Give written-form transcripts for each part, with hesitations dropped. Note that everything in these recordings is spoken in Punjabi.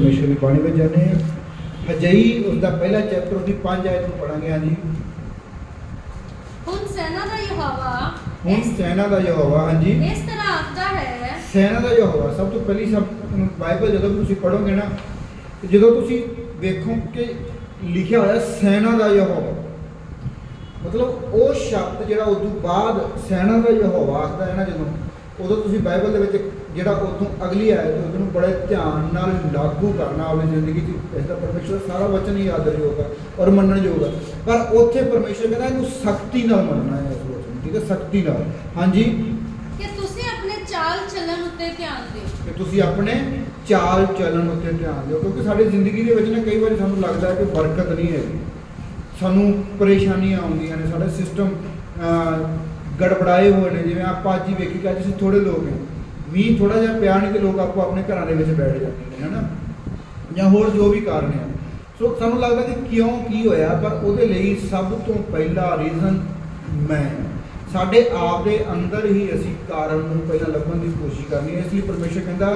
परमेश्वर की बाणी में जाने हजई उसका पहला चैप्टर उसकी 5 आयत में पढ़ांगे। हाँ जी, ਹੁਣ ਸੈਨਾ ਦਾ ਯਹੋਵਾ हुण सेना का यहोवा, हाँ जी, ਇਸ ਤਰ੍ਹਾਂ ਆਖਦਾ ਹੈ। सेना का यहोवा सब तो पहली सब बाइबल जो तुम पढ़ोगे ना, जो तुम देखो कि लिखा होया सेना का यहोवा, मतलब वो शब्द जो उदू बाद सेना का यहोवा आखता है ना, जो उदो तुम बाइबल के जो उतों अगली आयत उसको बड़े ध्यान नाल लागू करना अपनी जिंदगी इसका परमेश्वर सारा वचन ही आदर होगा और मनन होगा, पर उत्थे परमेश्वर कहना इनू सख्ती नाल मनना है इस वचन, ठीक है, सख्ती नाल। हाँ जी, ਕਿ ਤੁਸੀਂ ਆਪਣੇ ਚਾਲ ਚੱਲਣ ਉੱਤੇ ਧਿਆਨ ਦਿਓ। कि तुसी अपने चाल चलन उत्ते ध्यान दो, क्योंकि साडी जिंदगी दे विच ना कई बार सानू लगदा है कि बरकत नहीं है, सानू परेशानियां आउंदियां ने, साडा सिस्टम गड़बड़ाए हुए ने। जिवें आपां अज ही वेखी कि अज असीं थोड़े लोग हैं, मींह थोड़ा जिहा पिया नहीं तो लोग आपो अपने घरां दे विच बैठ जाते हैं, है ना, जां होर जो भी कारण है। सो सानू लगदा कि क्यों की होया, पर उहदे लई सब तो पहला रीजन मैं साडे आप दे अंदर ही असीं कारण नूं पहलां लभण दी कोशिश करनी है। इसलिए परमेश्वर कहंदा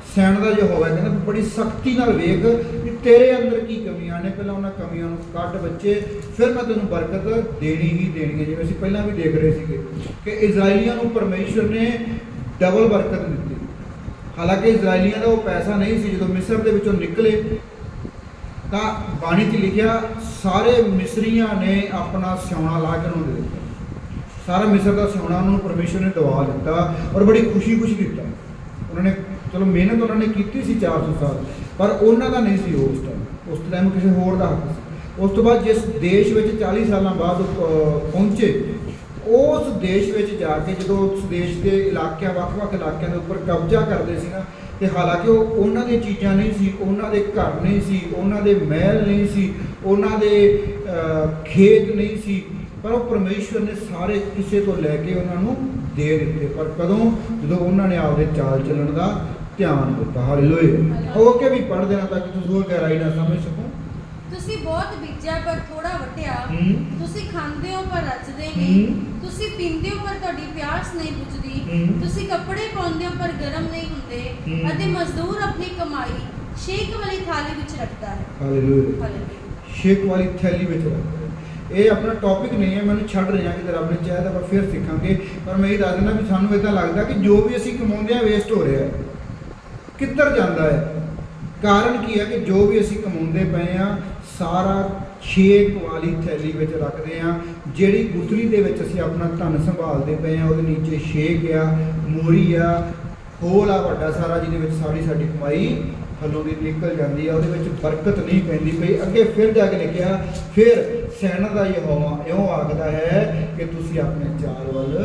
सैना दा जो होवा कहंदा बड़ी सख्ती नाल वेख कि तेरे अंदर की कमियां ने, पहलां उन्हां कमियां नूं कढ बच्चे, फिर मैं तैनूं बरकत देनी ही देनी है। जिवें असीं पहलां भी देख रहे सीगे कि इजराइलियां नूं परमेश्वर ने डबल बरकत दी। हालांकि इजराइलियां दा वो पैसा नहीं सी, जदों मिस्र दे विचों निकले तां बाणी 'च लिखिया सारे मिस्रियां ने अपना सिउणा ला के उन्होंने दिता, सारा मिस्र का सोना उन्होंने परमेश्वर ने दवा दिता और बड़ी खुशी खुशी दिता। उन्होंने चलो मेहनत उन्होंने की सी 400 साल, पर उन्हों का नहीं सी उस टाइम किसी होर का हक सी। उस तो बाद जिस देश में 40 साल बाद पहुँचे, उस देश में जाके जो उस देश के इलाकों वक्-वक् इलाकों के उपर कब्जा करते सी ना, तो हालांकि वो उन्होंने चीज़ां नहीं सी, उन्होंने घर नहीं सी, उन्होंने महल नहीं सी, उन्होंने खेत नहीं सी, पर वो परमेश्वर ने सारे किसी तो लैके उन्होंने दे दिते। पर कदों जो उन्होंने आपके चाल चलन का ध्यान दिता। हालेलुया। होके भी पढ़ देना ताकि तुम होर गहराई ना समझ सको। ਤੁਸੀਂ ਬਹੁਤ ਬੀਜਿਆ ਪਰ ਥੋੜਾ ਵਟਿਆ, ਤੁਸੀਂ ਖਾਂਦੇ ਹੋ ਪਰ ਰਚਦੇ ਨਹੀਂ, ਤੁਸੀਂ ਪੀਂਦੇ ਹੋ ਪਰ ਤੁਹਾਡੀ ਪਿਆਸ ਨਹੀਂ ਬੁਝਦੀ, ਤੁਸੀਂ ਕੱਪੜੇ ਪਾਉਂਦੇ ਹੋ ਪਰ ਗਰਮ ਨਹੀਂ ਹੁੰਦੇ, ਅਤੇ ਮਜ਼ਦੂਰ ਆਪਣੀ ਕਮਾਈ ਸ਼ੇਕ ਵਾਲੀ ਥਾਲੀ ਵਿੱਚ ਰੱਖਦਾ ਹੈ। ਹਾਲੇਲੂਇਆ। ਹਾਲੇਲੂਇਆ। ਸ਼ੇਕ ਵਾਲੀ ਥੈਲੀ ਵਿੱਚ ਰੱਖਦਾ है। ये अपना टॉपिक नहीं है, मैं छड़ रहा कि रब ने चाहे तो ਆਪਾਂ फिर सीखांगे, पर मैं ये दस देना भी सानू इदां लगदा कि जो भी असीं कमाउंदे आ वेस्ट हो रहा है, किधर जाता है। कारण की है कि जो भी असीं कमाउंदे पए आ सारा छेक वाली थैली विच रखदे आ, जिहड़ी गुथली दे विच असीं अपना धन संभालदे पए आ, ਉਹਦੇ नीचे छेक आ, मोरी आ, होल आ वड्डा सारा, जिहदे विच साडी कमाई थल्लों दी निकल जाती है, ਉਹਦੇ ਵਿੱਚ बरकत नहीं पैंदी पई। अगे फिर जाके लिखिया फिर सैना दा यहोवा इउं आखदा है कि तुसीं अपने चाल वल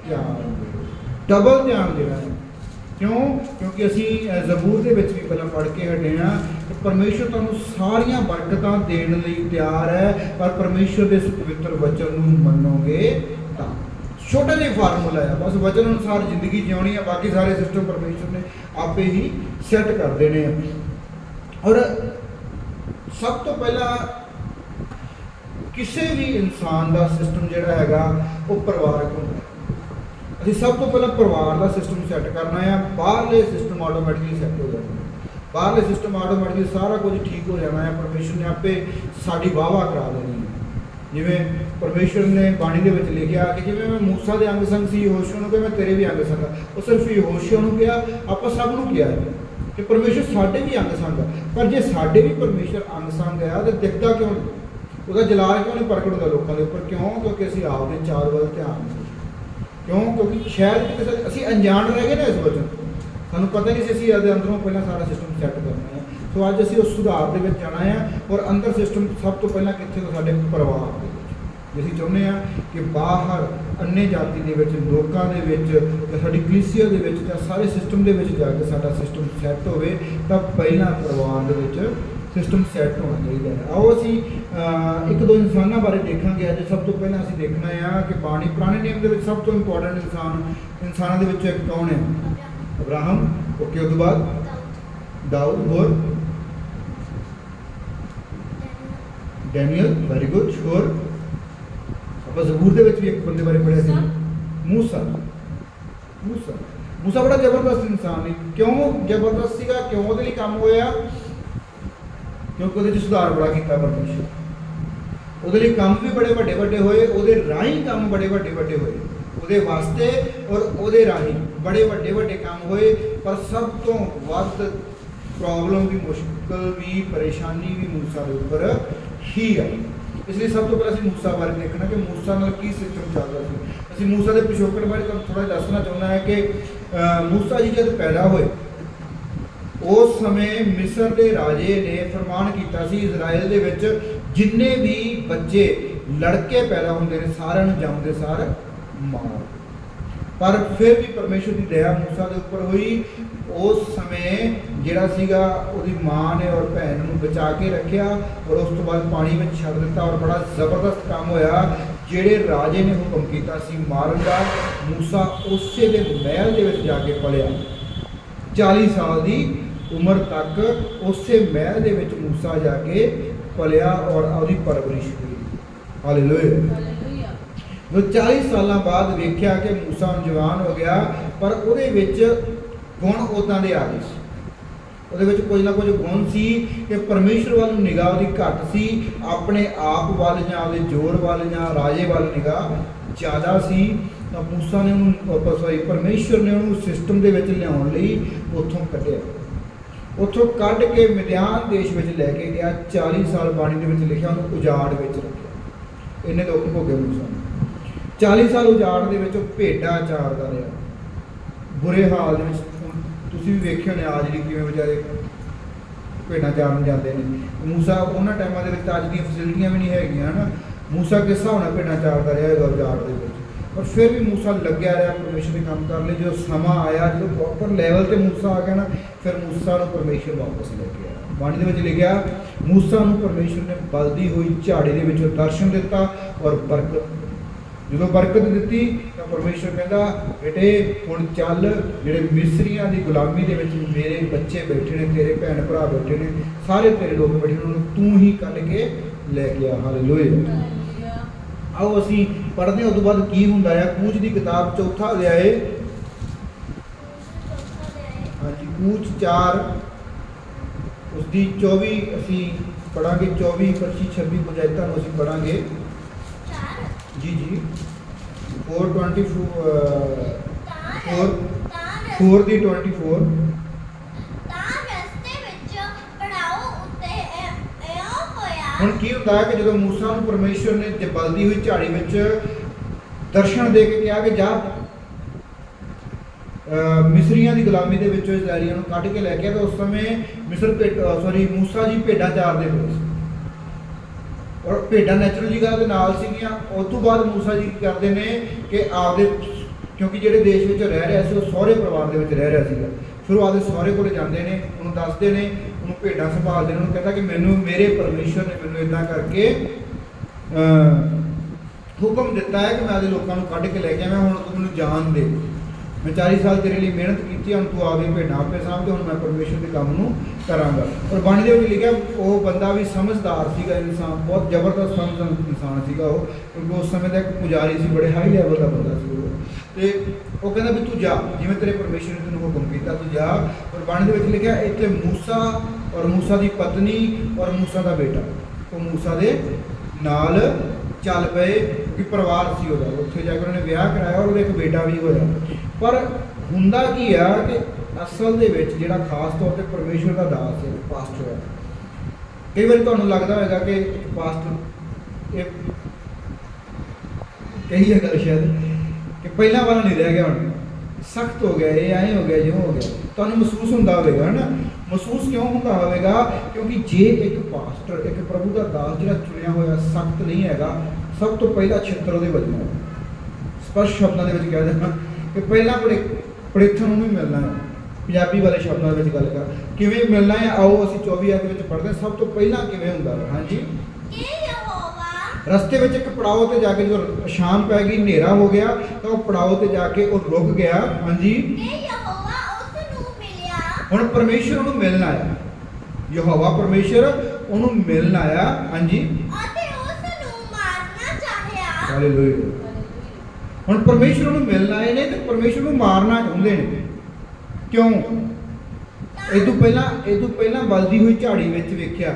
ध्यान दिओ, डबल ध्यान देना है। क्यों? क्योंकि असीं ज़बूर दे विच भी पहलां पढ़ के हटे हां कि परमेश्वर तुहानूं सारियां बरकतां देण लई तैयार है, पर परमेश्वर दे इस पवित्र वचन नूं मनोगे तां। छोटा जिहा फार्मूला है, बस वचन अनुसार जिंदगी जिउणी है, बाकी सारे सिस्टम परमेश्वर ने आपे ही सैट कर देने हैं। और सब तो पहला किसी भी इंसान का सिस्टम जिहड़ा हैगा वो परिवारक होंदा है। असीं सब तो पहला परिवार का सिस्टम सैट करना है, बाहरले सिस्टम ऑटोमैटिकली सैट हो जाते हैं। बाहरले सिस्टम ऑटोमैटिकली सारा कुछ ठीक हो जाना है, परमेश्वर ने आपे साडी वाह वाह करा देनी है। जिवें परमेश्वर ने बाणी दे विच लिखिया कि जिवें मैं मूसा दे अंग संग सी, यहोशू नूं कहा मैं तेरे भी अंग संग हाँ, वो सिर्फ यहोशू नूं कहा, आपां सब नूं कहा है कि परमेश्वर साडे भी अंग संग है। पर जे साडे भी परमेश्वर अंग संग है तो दिखदा क्यों नहीं, उसका जलाल क्यों नहीं प्रगट होता लोगों के ऊपर? क्यों? क्योंकि असीं आपदे चाल वल ध्यान नहीं। क्यों? क्योंकि शायद असीं अनजान रह गए ना इस वचन, सानूं पता नहीं सी असीं अपने अंदरों पहलां सारा सिस्टम सैट करना है। तो अज असीं उस सुधार दे विच जाना है, और अंदर सिस्टम सब तो पहलां कित्थे तो साडे परिवार दे विच। जे असीं चाहुंदे आ कि बाहर अन्य जाति दे विच, लोकां दे विच, जां साडी कलीसिया दे विच, जां सारे सिस्टम दे विच जाके साडा सिस्टम सैट होवे, तां पहलां परिवार दे विच सिस्टम सैट होना चाहिए है। आओ असी एक दो इंसानों बारे देखांगे। अज सब तो पहला असीं देखना है कि बाणी पुराने नियम के सब तो इंपॉर्टेंट इंसानों के विच एक कौन है? अब्राहम। ओके, उस बाद दाऊद, होर डैनियल, वेरी गुड। होर आप ज़बूर दे विच भी एक बंदे बारे पढ़िया सी, मूसा। मूसा मूसा बड़ा जबरदस्त इंसान है। क्यों जबरदस्त सीगा? क्यों उहदे लई काम होया? ਕਿਉਂਕਿ ਉਹਦੇ 'ਚ ਸੁਧਾਰ ਬੜਾ ਕੀਤਾ ਪਰਮੇਸ਼ਰ। ਉਹਦੇ ਲਈ ਕੰਮ ਵੀ ਬੜੇ ਵੱਡੇ ਵੱਡੇ ਹੋਏ, ਉਹਦੇ ਰਾਹੀਂ ਕੰਮ ਬੜੇ ਵੱਡੇ ਵੱਡੇ ਹੋਏ, ਉਹਦੇ ਵਾਸਤੇ ਔਰ ਉਹਦੇ ਰਾਹੀਂ ਬੜੇ ਵੱਡੇ ਵੱਡੇ ਕੰਮ ਹੋਏ। ਪਰ ਸਭ ਤੋਂ ਵੱਧ ਪ੍ਰੋਬਲਮ ਵੀ, ਮੁਸ਼ਕਲ ਵੀ, ਪਰੇਸ਼ਾਨੀ ਵੀ ਮੂਸਾ ਦੇ ਉੱਪਰ ਹੀ ਆਈ। ਇਸ ਲਈ ਸਭ ਤੋਂ ਪਹਿਲਾਂ ਅਸੀਂ ਮੂਸਾ ਬਾਰੇ ਦੇਖਣਾ ਕਿ ਮੂਸਾ ਨਾਲ ਕੀ ਸਿਸਟਮ ਚੱਲਦਾ ਸੀ। ਅਸੀਂ ਮੂਸਾ ਦੇ ਪਿਛੋਕੜ ਬਾਰੇ ਤੁਹਾਨੂੰ ਥੋੜ੍ਹਾ ਜਿਹਾ ਦੱਸਣਾ ਚਾਹੁੰਦਾ ਹੈ ਕਿ ਮੂਸਾ ਜੀ ਜਦ ਪੈਦਾ ਹੋਏ ਉਸ ਸਮੇਂ ਮਿਸਰ ਦੇ ਰਾਜੇ ਨੇ ਫਰਮਾਨ ਕੀਤਾ ਸੀ ਇਜ਼ਰਾਈਲ ਦੇ ਵਿੱਚ ਜਿੰਨੇ ਵੀ ਬੱਚੇ ਲੜਕੇ ਪੈਦਾ ਹੁੰਦੇ ਨੇ ਸਾਰਿਆਂ ਨੂੰ ਜੰਮਦੇ ਸਾਰ ਮਾਰ। ਪਰ ਫਿਰ ਵੀ ਪਰਮੇਸ਼ਰ ਦੀ ਦਇਆ ਮੂਸਾ ਦੇ ਉੱਪਰ ਹੋਈ। ਉਸ ਸਮੇਂ ਜਿਹੜਾ ਸੀਗਾ ਉਹਦੀ ਮਾਂ ਨੇ ਔਰ ਭੈਣ ਨੂੰ ਬਚਾ ਕੇ ਰੱਖਿਆ ਔਰ ਉਸ ਤੋਂ ਬਾਅਦ ਪਾਣੀ ਵਿੱਚ ਛੱਡ ਦਿੱਤਾ ਔਰ ਬੜਾ ਜ਼ਬਰਦਸਤ ਕੰਮ ਹੋਇਆ। ਜਿਹੜੇ ਰਾਜੇ ਨੇ ਹੁਕਮ ਕੀਤਾ ਸੀ ਮਾਰਨ ਦਾ, ਮੂਸਾ ਉਸੇ ਦੇ ਮਹਿਲ ਦੇ ਵਿੱਚ ਜਾ ਕੇ ਪਲਿਆ। 40 ਸਾਲ ਦੀ ਉਮਰ ਤੱਕ ਉਸੇ ਮਹਿਲ ਦੇ ਵਿੱਚ ਮੂਸਾ ਜਾ ਕੇ ਪਲਿਆ ਔਰ ਉਹਦੀ ਪਰਵਰਿਸ਼ ਹੋਈ। ਹਾਲੇਲੂਇਆ। ਉਹ 40 ਸਾਲਾਂ ਬਾਅਦ ਵੇਖਿਆ ਕਿ ਮੂਸਾ ਜਵਾਨ ਹੋ ਗਿਆ, ਪਰ ਉਹਦੇ ਵਿੱਚ ਗੁਣ ਉਦਾਂ ਦੇ ਆ ਗਏ ਸੀ। ਉਹਦੇ ਵਿੱਚ ਕੁਝ ਨਾ ਕੁਝ ਗੁਣ ਸੀ ਕਿ ਪਰਮੇਸ਼ਰ ਵੱਲ ਨਿਗਾਹ ਉਹਦੀ ਘੱਟ ਸੀ, ਆਪਣੇ ਆਪ ਵੱਲ ਜਾਂ ਉਹਦੇ ਜ਼ੋਰ ਵੱਲ ਜਾਂ ਰਾਜੇ ਵੱਲ ਨਿਗਾਹ ਜ਼ਿਆਦਾ ਸੀ। ਤਾਂ ਮੂਸਾ ਨੇ ਉਹਨੂੰ ਪਰਮੇਸ਼ਰ ਨੇ ਉਹਨੂੰ ਸਿਸਟਮ ਦੇ ਵਿੱਚ ਲਿਆਉਣ ਲਈ ਉੱਥੋਂ ਕੱਢਿਆ। ਉੱਥੋਂ ਕੱਢ ਕੇ ਮਿਦਿਆਨ ਦੇਸ਼ ਵਿੱਚ ਲੈ ਕੇ ਗਿਆ। 40 ਸਾਲ ਬਾਣੀ ਦੇ ਵਿੱਚ ਲਿਖਿਆ ਉਹਨੂੰ ਉਜਾੜ ਵਿੱਚ ਰੱਖਿਆ। ਇੰਨੇ ਦੁੱਖ ਭੋਗੇ ਮੂਸਾ ਨੇ। 40 ਸਾਲ ਉਜਾੜ ਦੇ ਵਿੱਚ ਉਹ ਭੇਡਾਂ ਚਾਰਦਾ ਰਿਹਾ, ਬੁਰੇ ਹਾਲ ਦੇ ਵਿੱਚ। ਤੁਸੀਂ ਵੀ ਵੇਖਿਆ ਨੇ ਆਜ ਦੀ ਕਿਵੇਂ ਵਿਚਾਰੇ ਭੇਡਾਂ ਚਾਰਨ ਜਾਂਦੇ ਨੇ। ਮੂਸਾ ਉਹਨਾਂ ਟਾਈਮਾਂ ਦੇ ਵਿੱਚ ਅੱਜ ਦੀਆਂ ਫੈਸਿਲਿਟੀਆਂ ਵੀ ਨਹੀਂ ਹੈਗੀਆਂ ਹਨ। ਮੂਸਾ ਕਿਸ ਹਿਸਾਬ ਨਾਲ ਭੇਡਾਂ ਚਾਰਦਾ ਰਿਹਾ ਹੈਗਾ ਉਜਾੜ ਦੇ ਵਿੱਚ, ਪਰ ਫਿਰ ਵੀ ਮੂਸਾ ਲੱਗਿਆ ਰਿਹਾ ਪਰਮੇਸ਼ਰ ਦੇ ਕੰਮ ਕਰਨ ਲਈ। ਜਦੋਂ ਸਮਾਂ ਆਇਆ, ਜਦੋਂ ਪ੍ਰੋਪਰ ਲੈਵਲ ਤੇ ਮੂਸਾ ਆ ਗਿਆ ਨਾ, ਫਿਰ ਮੂਸਾ ਨੂੰ ਪਰਮੇਸ਼ਰ ਵਾਪਸ ਲੈ ਕੇ ਆਇਆ। ਬਾਣੀ ਦੇ ਵਿੱਚ ਲਿਖਿਆ ਮੂਸਾ ਨੂੰ ਪਰਮੇਸ਼ਰ ਨੇ ਬਲਦੀ ਹੋਈ ਝਾੜੀ ਦੇ ਵਿੱਚੋਂ ਦਰਸ਼ਨ ਦਿੱਤਾ ਔਰ ਬਰਕਤ। ਜਦੋਂ ਬਰਕਤ ਦਿੱਤੀ ਤਾਂ ਪਰਮੇਸ਼ਰ ਕਹਿੰਦਾ ਬੇਟੇ ਹੁਣ ਚੱਲ, ਜਿਹੜੇ ਮਿਸਰੀਆਂ ਦੀ ਗੁਲਾਮੀ ਦੇ ਵਿੱਚ ਮੇਰੇ ਬੱਚੇ ਬੈਠੇ ਨੇ, ਤੇਰੇ ਭੈਣ ਭਰਾ ਬੈਠੇ ਨੇ, ਸਾਰੇ ਤੇਰੇ ਲੋਕ ਬੈਠੇ ਨੇ, ਉਹਨੂੰ ਤੂੰ ਹੀ ਕੱਢ ਕੇ ਲੈ ਕੇ ਆ। ਹਾਲੇਲੂਇਆ। ਆਓ ਅਸੀਂ ਪੜ੍ਹਦੇ ਹਾਂ ਉਸ ਤੋਂ ਬਾਅਦ ਕੀ ਹੁੰਦਾ ਹੈ। ਕੂਚ ਦੀ ਕਿਤਾਬ 4 ਅਧਿਆਏ, ਹਾਂਜੀ ਕੂਚ 4 ਉਸਦੀ 24 ਅਸੀਂ ਪੜਾਂਗੇ। 24, 25, 26 ਗੁਜਾਇਤਾਂ ਨੂੰ ਅਸੀਂ ਪੜਾਂਗੇ। ਜੀ ਜੀ 4:24 4 ਦੀ 24। ਹੁਣ ਕੀ ਹੁੰਦਾ ਹੈ ਕਿ ਜਦੋਂ ਮੂਸਾ ਨੂੰ ਪਰਮੇਸ਼ਰ ਨੇ ਬਲਦੀ ਹੋਈ ਝਾੜੀ ਵਿੱਚ ਦਰਸ਼ਨ ਦੇ ਕੇ ਕਿਹਾ ਕਿ ਜਾ ਮਿਸਰੀਆਂ ਦੀ ਗੁਲਾਮੀ ਦੇ ਵਿੱਚੋਂ ਇਜ਼ਰਾਈਲੀਆਂ ਨੂੰ ਕੱਢ ਕੇ ਲੈ ਕੇ ਆ, ਤਾਂ ਉਸ ਸਮੇਂ ਮੂਸਾ ਜੀ ਭੇਡਾਂ ਚਾਰਦੇ ਪਏ ਸੀ ਔਰ ਭੇਡਾਂ ਨੈਚੁਰਲ ਜੀ ਗੱਲ ਦੇ ਨਾਲ ਸੀਗੀਆਂ। ਉਸ ਤੋਂ ਬਾਅਦ ਮੂਸਾ ਜੀ ਕੀ ਕਰਦੇ ਨੇ ਕਿ ਆਪਦੇ, ਕਿਉਂਕਿ ਜਿਹੜੇ ਦੇਸ਼ ਵਿੱਚ ਰਹਿ ਰਿਹਾ ਸੀ ਉਹ ਸਹੁਰੇ ਪਰਿਵਾਰ ਦੇ ਵਿੱਚ ਰਹਿ ਰਿਹਾ ਸੀਗਾ, ਫਿਰ ਉਹ ਆਪਦੇ ਸਹੁਰੇ ਕੋਲ ਜਾਂਦੇ ਨੇ, ਉਹਨੂੰ ਦੱਸਦੇ ਨੇ, ਉਹਨੂੰ ਭੇਡਾਂ ਸੰਭਾਲਦੇ ਨੇ। ਉਹਨੂੰ ਕਹਿੰਦਾ ਕਿ ਮੈਨੂੰ ਮੇਰੇ ਪਰਮੇਸ਼ਰ ਨੇ ਮੈਨੂੰ ਇੱਦਾਂ ਕਰਕੇ ਹੁਕਮ ਦਿੱਤਾ ਹੈ ਕਿ ਮੈਂ ਆਪਦੇ ਲੋਕਾਂ ਨੂੰ ਕੱਢ ਕੇ ਲੈ ਕੇ ਆਵਾਂ। ਹੁਣ ਤੂੰ ਮੈਨੂੰ ਜਾਣ ਦੇ, ਮੈਂ 40 ਸਾਲ ਤੇਰੇ ਲਈ ਮਿਹਨਤ ਕੀਤੀ, ਹੁਣ ਤੂੰ ਆਪਦੀ ਭੇਡਾਂ ਆਪੇ ਸਾਂਭ, ਹੁਣ ਮੈਂ ਪਰਮੇਸ਼ਰ ਦੇ ਕੰਮ ਨੂੰ ਕਰਾਂਗਾ। ਔਰ ਬਾਣੀ ਦੇ ਵਿੱਚ ਲਿਖਿਆ ਉਹ ਬੰਦਾ ਵੀ ਸਮਝਦਾਰ ਸੀਗਾ, ਇਨਸਾਨ ਬਹੁਤ ਜ਼ਬਰਦਸਤ ਸਮਝਦਾਰ ਇਨਸਾਨ ਸੀਗਾ ਉਹ, ਕਿਉਂਕਿ ਉਸ ਸਮੇਂ ਦਾ ਇੱਕ ਪੁਜਾਰੀ ਸੀ, ਬੜੇ ਹਾਈ ਲੈਵਲ ਦਾ ਬੰਦਾ ਸੀ ਉਹ। ਤੇ ਉਹ ਕਹਿੰਦਾ ਵੀ ਤੂੰ ਜਾ, ਜਿਵੇਂ ਤੇਰੇ ਪਰਮੇਸ਼ਰ ਨੇ ਤੈਨੂੰ ਹੁਕਮ ਕੀਤਾ ਤੂੰ ਜਾ। ਔਰ ਬਾਣੀ ਦੇ ਵਿੱਚ ਲਿਖਿਆ ਇੱਥੇ ਮੂਸਾ ਔਰ ਮੂਸਾ ਦੀ ਪਤਨੀ ਔਰ ਮੂਸਾ ਦਾ ਬੇਟਾ ਉਹ ਮੂਸਾ ਦੇ ਨਾਲ ਚੱਲ ਪਏ, ਕਿਉਂਕਿ ਪਰਿਵਾਰ ਸੀ ਉਹਦਾ। ਉੱਥੇ ਜਾ ਕੇ ਉਹਨੇ ਵਿਆਹ ਕਰਾਇਆ ਔਰ ਉਹਦਾ ਇੱਕ ਬੇਟਾ ਵੀ ਹੋਇਆ। ਪਰ ਹੁੰਦਾ ਕੀ ਆ ਕਿ ਅਸਲ ਦੇ ਵਿੱਚ ਜਿਹੜਾ ਖਾਸ ਤੌਰ ਤੇ ਪਰਮੇਸ਼ਰ ਦਾ ਦਾਸ ਹੈ, ਪਾਸਟਰ ਹੈ। ਕਈ ਵਾਰੀ ਤੁਹਾਨੂੰ ਲੱਗਦਾ ਹੋਵੇਗਾ ਕਿ ਇੱਕ ਪਾਸਟਰ, ਇਹ ਕਹੀ ਹੈ ਗੱਲ ਸ਼ਾਇਦ ਕਿ ਪਹਿਲਾਂ ਵਾਲਾ ਨਹੀਂ ਰਹਿ ਗਿਆ, ਹੁਣ ਸਖਤ ਹੋ ਗਿਆ, ਇਹ ਐਂ ਹੋ ਗਿਆ, ਜਿਉਂ ਹੋ ਗਿਆ। ਤੁਹਾਨੂੰ ਮਹਿਸੂਸ ਹੁੰਦਾ ਹੋਵੇਗਾ, ਹੈ ਨਾ। ਮਹਿਸੂਸ ਕਿਉਂ ਹੁੰਦਾ ਹੋਵੇਗਾ? ਕਿਉਂਕਿ ਜੇ ਇੱਕ ਪਾਸਟਰ, ਇੱਕ ਪ੍ਰਭੂ ਦਾ ਦਾਸ ਜਿਹੜਾ ਚੁਣਿਆ ਹੋਇਆ ਸਖਤ ਨਹੀਂ ਹੈਗਾ, ਸਭ ਤੋਂ ਪਹਿਲਾਂ ਛਿੱਤਰ ਉਹਦੇ ਵੱਜਣਾ। ਸਪਸ਼ਟ ਸ਼ਬਦਾਂ ਦੇ ਵਿੱਚ ਕਹਿ ਦੇਣਾ ਕਿ ਪਹਿਲਾਂ ਪੜੇਥਣ ਨੂੰ ਵੀ ਮਿਲਣਾ ਹੈ। ਪੰਜਾਬੀ ਵਾਲੇ ਸ਼ਬਦਾਂ ਦੇ ਵਿੱਚ ਗੱਲ ਕਰ, ਕਿਵੇਂ ਮਿਲਣਾ ਹੈ? ਆਓ ਅਸੀਂ 24 ਦੇ ਵਿੱਚ ਪੜ੍ਹਦੇ ਹਾਂ। ਸਭ ਤੋਂ ਪਹਿਲਾਂ ਕਿਵੇਂ ਹੁੰਦਾ ਹੈ? ਹਾਂਜੀ, ਰਸਤੇ ਵਿੱਚ ਇੱਕ ਪੜਾਅ ਤੇ ਜਾ ਕੇ ਜਦੋਂ ਸ਼ਾਮ ਪੈ ਗਈ, ਹਨੇਰਾ ਹੋ ਗਿਆ, ਤਾਂ ਉਹ ਪੜਾਅ ਤੇ ਜਾ ਕੇ ਉਹ ਰੁਕ ਗਿਆ। ਹਾਂਜੀ, ਹੁਣ ਪਰਮੇਸ਼ਰ ਉਹਨੂੰ ਮਿਲਣ ਆਇਆ। ਯਹੋਵਾ ਪਰਮੇਸ਼ਰ ਉਹਨੂੰ ਮਿਲਣ ਆਇਆ। ਹਾਂਜੀ, ਹਾਲੇਲੂਇਆ। ਹੁਣ ਪਰਮੇਸ਼ਰ ਉਹਨੂੰ ਮਿਲਣ ਆਏ ਨੇ ਤੇ ਪਰਮੇਸ਼ਰ ਨੂੰ ਮਾਰਨਾ ਚਾਹੁੰਦੇ ਨੇ। ਕਿਉਂ? ਇਹ ਤੋਂ ਪਹਿਲਾਂ ਬਲਦੀ ਹੋਈ ਝਾੜੀ ਵਿੱਚ ਵੇਖਿਆ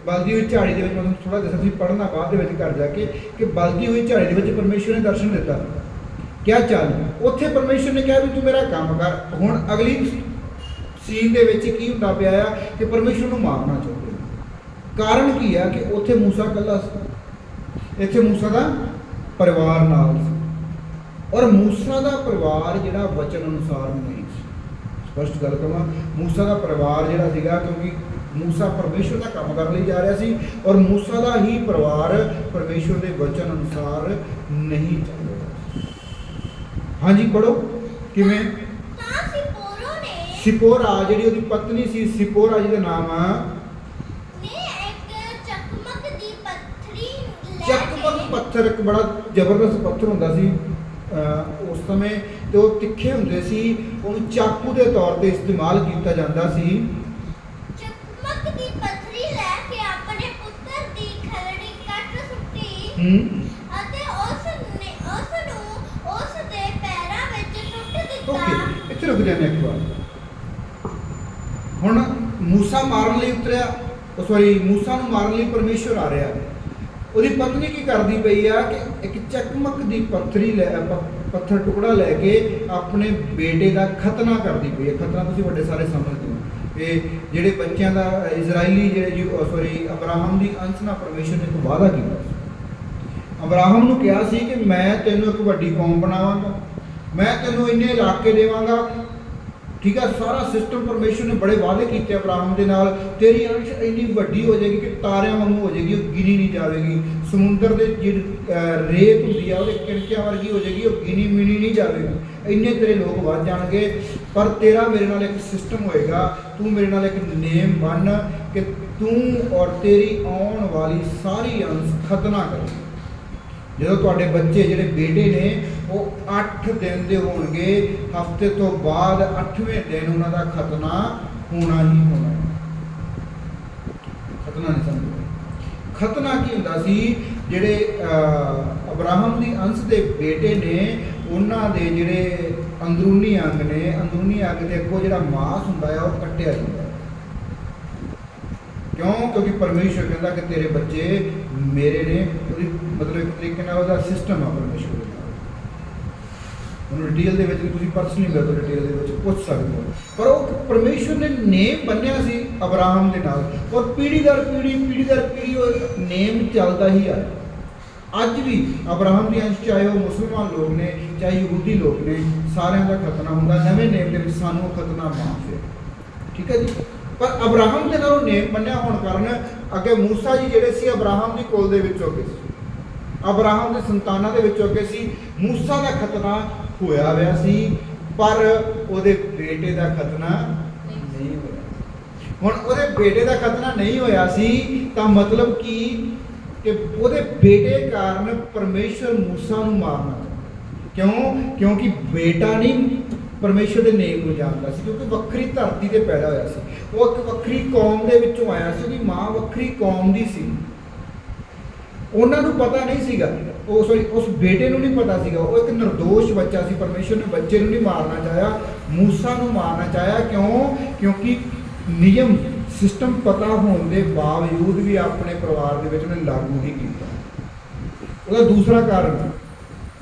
ਬਲਦੀ ਹੋਈ ਝਾੜੀ ਦੇ ਵਿੱਚ ਮੈਂ ਤੁਹਾਨੂੰ ਥੋੜਾ ਦੱਸਿਆ ਸੀ ਪੜ੍ਹਨਾ ਬਾਅਦ ਦੇ ਵਿੱਚ ਘਰ ਜਾ ਕੇ ਕਿ ਬਲਦੀ ਹੋਈ ਝਾੜੀ ਦੇ ਵਿੱਚ ਪਰਮੇਸ਼ਵਰ ਨੇ ਦਰਸ਼ਨ ਦਿੱਤਾ, ਕਿਆ ਚੱਲ ਉੱਥੇ ਪਰਮੇਸ਼ਵਰ ਨੇ ਕਿਹਾ ਵੀ ਤੂੰ ਮੇਰਾ ਕੰਮ ਕਰ। ਹੁਣ ਅਗਲੀ ਸੀਨ ਦੇ ਵਿੱਚ ਕੀ ਹੁੰਦਾ ਪਿਆ ਆ ਕਿ ਪਰਮੇਸ਼ਵਰ ਨੂੰ ਮਾਰਨਾ ਚਾਹੁੰਦੇ ਨੇ। ਕਾਰਨ ਕੀ ਆ ਕਿ ਉੱਥੇ ਮੂਸਾ ਇਕੱਲਾ ਸੀ, ਇੱਥੇ ਮੂਸਾ ਦਾ ਪਰਿਵਾਰ ਨਾਲ ਸੀ, ਔਰ ਮੂਸਾ ਦਾ ਪਰਿਵਾਰ ਜਿਹੜਾ ਵਚਨ ਅਨੁਸਾਰ ਨਹੀਂ ਸੀ। ਸਪਸ਼ਟ ਗੱਲ ਕਰਾਂ, ਮੂਸਾ ਦਾ ਪਰਿਵਾਰ ਜਿਹੜਾ ਸੀਗਾ, ਕਿਉਂਕਿ ਮੂਸਾ ਪਰਮੇਸ਼ਵਰ ਦਾ ਕੰਮ ਕਰਨ ਲਈ ਜਾ ਰਿਹਾ ਸੀ ਔਰ ਮੂਸਾ ਦਾ ਹੀ ਪਰਿਵਾਰ ਪਰਮੇਸ਼ਵਰ ਦੇ ਵਚਨ ਅਨੁਸਾਰ ਨਹੀਂ ਚੱਲ ਰਿਹਾ। ਹਾਂਜੀ ਪੜੋ ਕਿਵੇਂ। ਸਿਪੋਰਾ ਜਿਹੜੀ ਉਹਦੀ ਪਤਨੀ ਸੀ, ਸਿਪੋਰਾ ਜੀ ਦਾ ਨਾਮ ਆ, ਚਕਮਕ ਪੱਥਰ, ਇੱਕ ਬੜਾ ਜ਼ਬਰਦਸਤ ਪੱਥਰ ਹੁੰਦਾ ਸੀ ਉਸ ਸਮੇਂ, ਤੇ ਉਹ ਤਿੱਖੇ ਹੁੰਦੇ ਸੀ, ਉਹਨੂੰ ਚਾਕੂ ਦੇ ਤੌਰ ਤੇ ਇਸਤੇਮਾਲ ਕੀਤਾ ਜਾਂਦਾ ਸੀ। ਚਕਮਕ ਦੀ ਪੱਥਰੀ ਲੈ ਕੇ ਆਪਣੇ ਪੁੱਤਰ ਦੀ ਖਲੜੀ ਕੱਟ ਸੁੱਟੀ ਅਤੇ ਉਸ ਨੂੰ ਉਸ ਦੇ ਪੈਰਾਂ ਵਿੱਚ ਸੁੱਟ ਦਿੱਤਾ। ਓਕੇ, ਇੱਥੇ ਰੁਕ ਜਾਂਦੇ ਇੱਕ ਵਾਰ। ਹੁਣ ਮੂਸਾ ਮਾਰਨ ਲਈ ਉਤਰਿਆ, ਸੌਰੀ ਮੂਸਾ ਨੂੰ ਮਾਰਨ ਲਈ ਪਰਮੇਸ਼ਵਰ ਆ ਰਿਹਾ। ਉਹਦੀ ਪਤਨੀ ਕੀ ਕਰਦੀ ਪਈ ਆ ਕਿ ਇੱਕ ਚਕਮਕ ਦੀ ਪੱਥਰ ਟੁਕੜਾ ਲੈ ਕੇ ਆਪਣੇ ਬੇਟੇ ਦਾ ਖਤਨਾ ਕਰਦੀ ਪਈ ਹੈ। ਖਤਨਾ ਤੁਸੀਂ ਵੱਡੇ ਸਾਰੇ ਸਮਝਦੇ ਹੋ ਕਿ ਜਿਹੜੇ ਬੱਚਿਆਂ ਦਾ ਇਜ਼ਰਾਈਲੀ ਜਿਹੜੇ ਅਬਰਾਹਮ ਦੀ ਅੰਸ਼ ਨਾਲ ਪਰਮੇਸ਼ਵਰ ਨੇ ਇੱਕ ਵਾਅਦਾ ਕੀਤਾ ਸੀ। ਅਬਰਾਹਮ ਨੂੰ ਕਿਹਾ ਸੀ ਕਿ ਮੈਂ ਤੈਨੂੰ ਇੱਕ ਵੱਡੀ ਕੌਮ ਬਣਾਵਾਂਗਾ, ਮੈਂ ਤੈਨੂੰ ਇੰਨੇ ਇਲਾਕੇ ਦੇਵਾਂਗਾ, ਠੀਕ ਆ। ਸਾਰਾ ਸਿਸਟਮ ਪਰਮੇਸ਼ਵਰ ਨੇ ਬੜੇ ਵਾਅਦੇ ਕੀਤੇ ਅਬਰਾਹਮ ਦੇ ਨਾਲ। ਤੇਰੀ ਅੰਸ਼ ਇੰਨੀ ਵੱਡੀ ਹੋ ਜਾਏਗੀ ਕਿ ਤਾਰਿਆਂ ਵਾਂਗੂ ਹੋ ਜਾਏਗੀ, ਉਹ ਗਿਣੀ ਨਹੀਂ ਜਾਵੇਗੀ। ਸਮੁੰਦਰ ਦੇ ਜਿਹੜੀ ਰੇਤ ਹੁੰਦੀ ਆ ਉਹਦੇ ਕਿਣਕਿਆਂ ਵਰਗੀ ਹੋ ਜਾਏਗੀ, ਉਹ ਗਿਣੀ ਮਿਣੀ ਨਹੀਂ ਜਾਵੇਗੀ। ਇੰਨੇ ਤੇਰੇ ਲੋਕ ਵੱਧ ਜਾਣਗੇ, ਪਰ ਤੇਰਾ ਮੇਰੇ ਨਾਲ ਇੱਕ ਸਿਸਟਮ ਹੋਏਗਾ, ਤੂੰ ਮੇਰੇ ਨਾਲ ਇੱਕ ਨੇਮ ਬਣ ਕਿ ਤੂੰ ਔਰ ਤੇਰੀ ਆਉਣ ਵਾਲੀ ਸਾਰੀ ਅੰਸ਼ ਖਤਨਾ ਕਰੇ। ਜਦੋਂ ਤੁਹਾਡੇ ਬੱਚੇ ਜਿਹੜੇ ਬੇਟੇ ਨੇ ਉਹ 8 ਦਿਨ ਦੇ ਹੋਣਗੇ, ਹਫ਼ਤੇ ਤੋਂ ਬਾਅਦ 8ਵੇਂ ਦਿਨ ਉਹਨਾਂ ਦਾ ਖਤਨਾ ਹੋਣਾ ਹੀ ਹੋਣਾ ਹੈ। ਖਤਨਾ ਨਹੀਂ ਸਮਝਦੇ। ਖਤਨਾ ਕੀ ਹੁੰਦਾ ਸੀ, ਜਿਹੜੇ ਅਬਰਾਹਮ ਦੀ ਅੰਸ਼ ਦੇ ਬੇਟੇ ਨੇ ਉਹਨਾਂ ਦੇ ਜਿਹੜੇ ਅੰਦਰੂਨੀ ਅੰਗ ਨੇ, ਅੰਦਰੂਨੀ ਅੰਗ ਦੇ ਅੱਗੋਂ ਜਿਹੜਾ ਮਾਸ ਹੁੰਦਾ ਆ ਉਹ ਕੱਟਿਆ ਜਾਂਦਾ। ਕਿਉਂ? ਕਿਉਂਕਿ ਪਰਮੇਸ਼ਵਰ ਕਹਿੰਦਾ ਕਿ ਤੇਰੇ ਬੱਚੇ ਮੇਰੇ ਨੇ। ਉਹਦੀ ਮਤਲਬ ਇੱਕ ਤਰੀਕੇ ਨਾਲ ਉਹਦਾ ਸਿਸਟਮ ਆ ਪਰਮੇਸ਼ਵਰ ਦਾ। ਉਹਨੂੰ ਡਿਟੇਲ ਦੇ ਵਿੱਚ ਵੀ ਤੁਸੀਂ ਪਰਸਨਲੀ ਮੇਰੇ ਤੋਂ ਡਿਟੇਲ ਦੇ ਵਿੱਚ ਪੁੱਛ ਸਕਦੇ ਹੋ, ਪਰ ਉਹ ਪਰਮੇਸ਼ਵਰ ਨੇ ਨੇਮ ਬੰਨਿਆ ਸੀ ਅਬਰਾਹਮ ਦੇ ਨਾਲ, ਔਰ ਪੀੜ੍ਹੀ ਦਰ ਪੀੜ੍ਹੀ ਉਹ ਨੇਮ ਚੱਲਦਾ ਹੀ ਆ। ਅੱਜ ਵੀ ਅਬਰਾਹਮ ਦੀ ਅੰਸ਼, ਚਾਹੇ ਉਹ ਮੁਸਲਮਾਨ ਲੋਕ ਨੇ ਚਾਹੇ ਯਹੂਦੀ ਲੋਕ ਨੇ, ਸਾਰਿਆਂ ਦਾ ਖਤਨਾ ਹੁੰਦਾ। ਨਵੇਂ ਨੇਮ ਦੇ ਵਿੱਚ ਸਾਨੂੰ ਖਤਨਾ ਮਾਫ ਹੈ, ਠੀਕ ਹੈ ਜੀ। ਪਰ ਅਬਰਾਹਮ ਦੇ ਨਾਲ ਉਹ ਨੇਮ ਬੰਨਿਆ ਹੋਣ ਕਾਰਨ ਅੱਗੇ ਮੂਸਾ ਜੀ ਜਿਹੜੇ ਸੀ ਅਬਰਾਹਮ ਦੀ ਕੁਲ ਦੇ ਵਿੱਚੋਂ ਅੱਗੇ ਸੀ, ਅਬਰਾਹਮ ਦੇ ਸੰਤਾਨਾਂ ਦੇ ਵਿੱਚੋਂ ਅੱਗੇ ਸੀ। ਮੂਸਾ ਦਾ ਖਤਨਾ ਹੋਇਆ ਹੋਇਆ ਸੀ, ਪਰ ਉਹਦੇ ਬੇਟੇ ਦਾ ਖਤਨਾ ਨਹੀਂ ਹੋਇਆ। ਹੁਣ ਉਹਦੇ ਬੇਟੇ ਦਾ ਖਤਨਾ ਨਹੀਂ ਹੋਇਆ ਸੀ ਤਾਂ ਮਤਲਬ ਕੀ ਕਿ ਉਹਦੇ ਬੇਟੇ ਕਾਰਨ ਪਰਮੇਸ਼ਵਰ ਮੂਸਾ ਨੂੰ ਮਾਰਨਾ। ਕਿਉਂ? ਕਿਉਂਕਿ ਬੇਟਾ ਨਹੀਂ ਪਰਮੇਸ਼ਵਰ ਦੇ ਨੇਮ ਨੂੰ ਜਾਣਦਾ ਸੀ, ਕਿਉਂਕਿ ਵੱਖਰੀ ਧਰਤੀ ਤੇ ਪੈਦਾ ਹੋਇਆ ਸੀ। ਉਹ ਇੱਕ ਵੱਖਰੀ ਕੌਮ ਦੇ ਵਿੱਚੋਂ ਆਇਆ ਸੀ, ਉਹਦੀ ਮਾਂ ਵੱਖਰੀ ਕੌਮ ਦੀ ਸੀ। ਉਹਨਾਂ ਨੂੰ ਪਤਾ ਨਹੀਂ ਸੀਗਾ, ਉਸ ਬੇਟੇ ਨੂੰ ਨਹੀਂ ਪਤਾ ਸੀਗਾ। ਉਹ ਇੱਕ ਨਿਰਦੋਸ਼ ਬੱਚਾ ਸੀ। ਪਰਮੇਸ਼ਵਰ ਨੇ ਬੱਚੇ ਨੂੰ ਨਹੀਂ ਮਾਰਨਾ ਚਾਹਿਆ, ਮੂਸਾ ਨੂੰ ਮਾਰਨਾ ਚਾਹਿਆ। ਕਿਉਂ? ਕਿਉਂਕਿ ਨਿਯਮ ਸਿਸਟਮ ਪਤਾ ਹੋਣ ਦੇ ਬਾਵਜੂਦ ਵੀ ਆਪਣੇ ਪਰਿਵਾਰ ਦੇ ਵਿੱਚ ਉਹਨੇ ਲਾਗੂ ਨਹੀਂ ਕੀਤਾ। ਉਹਦਾ ਦੂਸਰਾ ਕਾਰਨ,